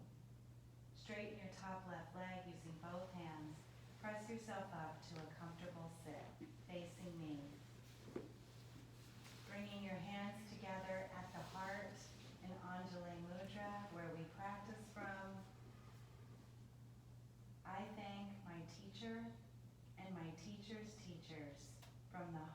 Speaker 1: Straighten your top left leg using both hands. Press yourself up to a comfortable sit, facing me. Bringing your hands together at the heart in Anjali Mudra, where we practice from. I thank my teacher and my teacher's teachers from the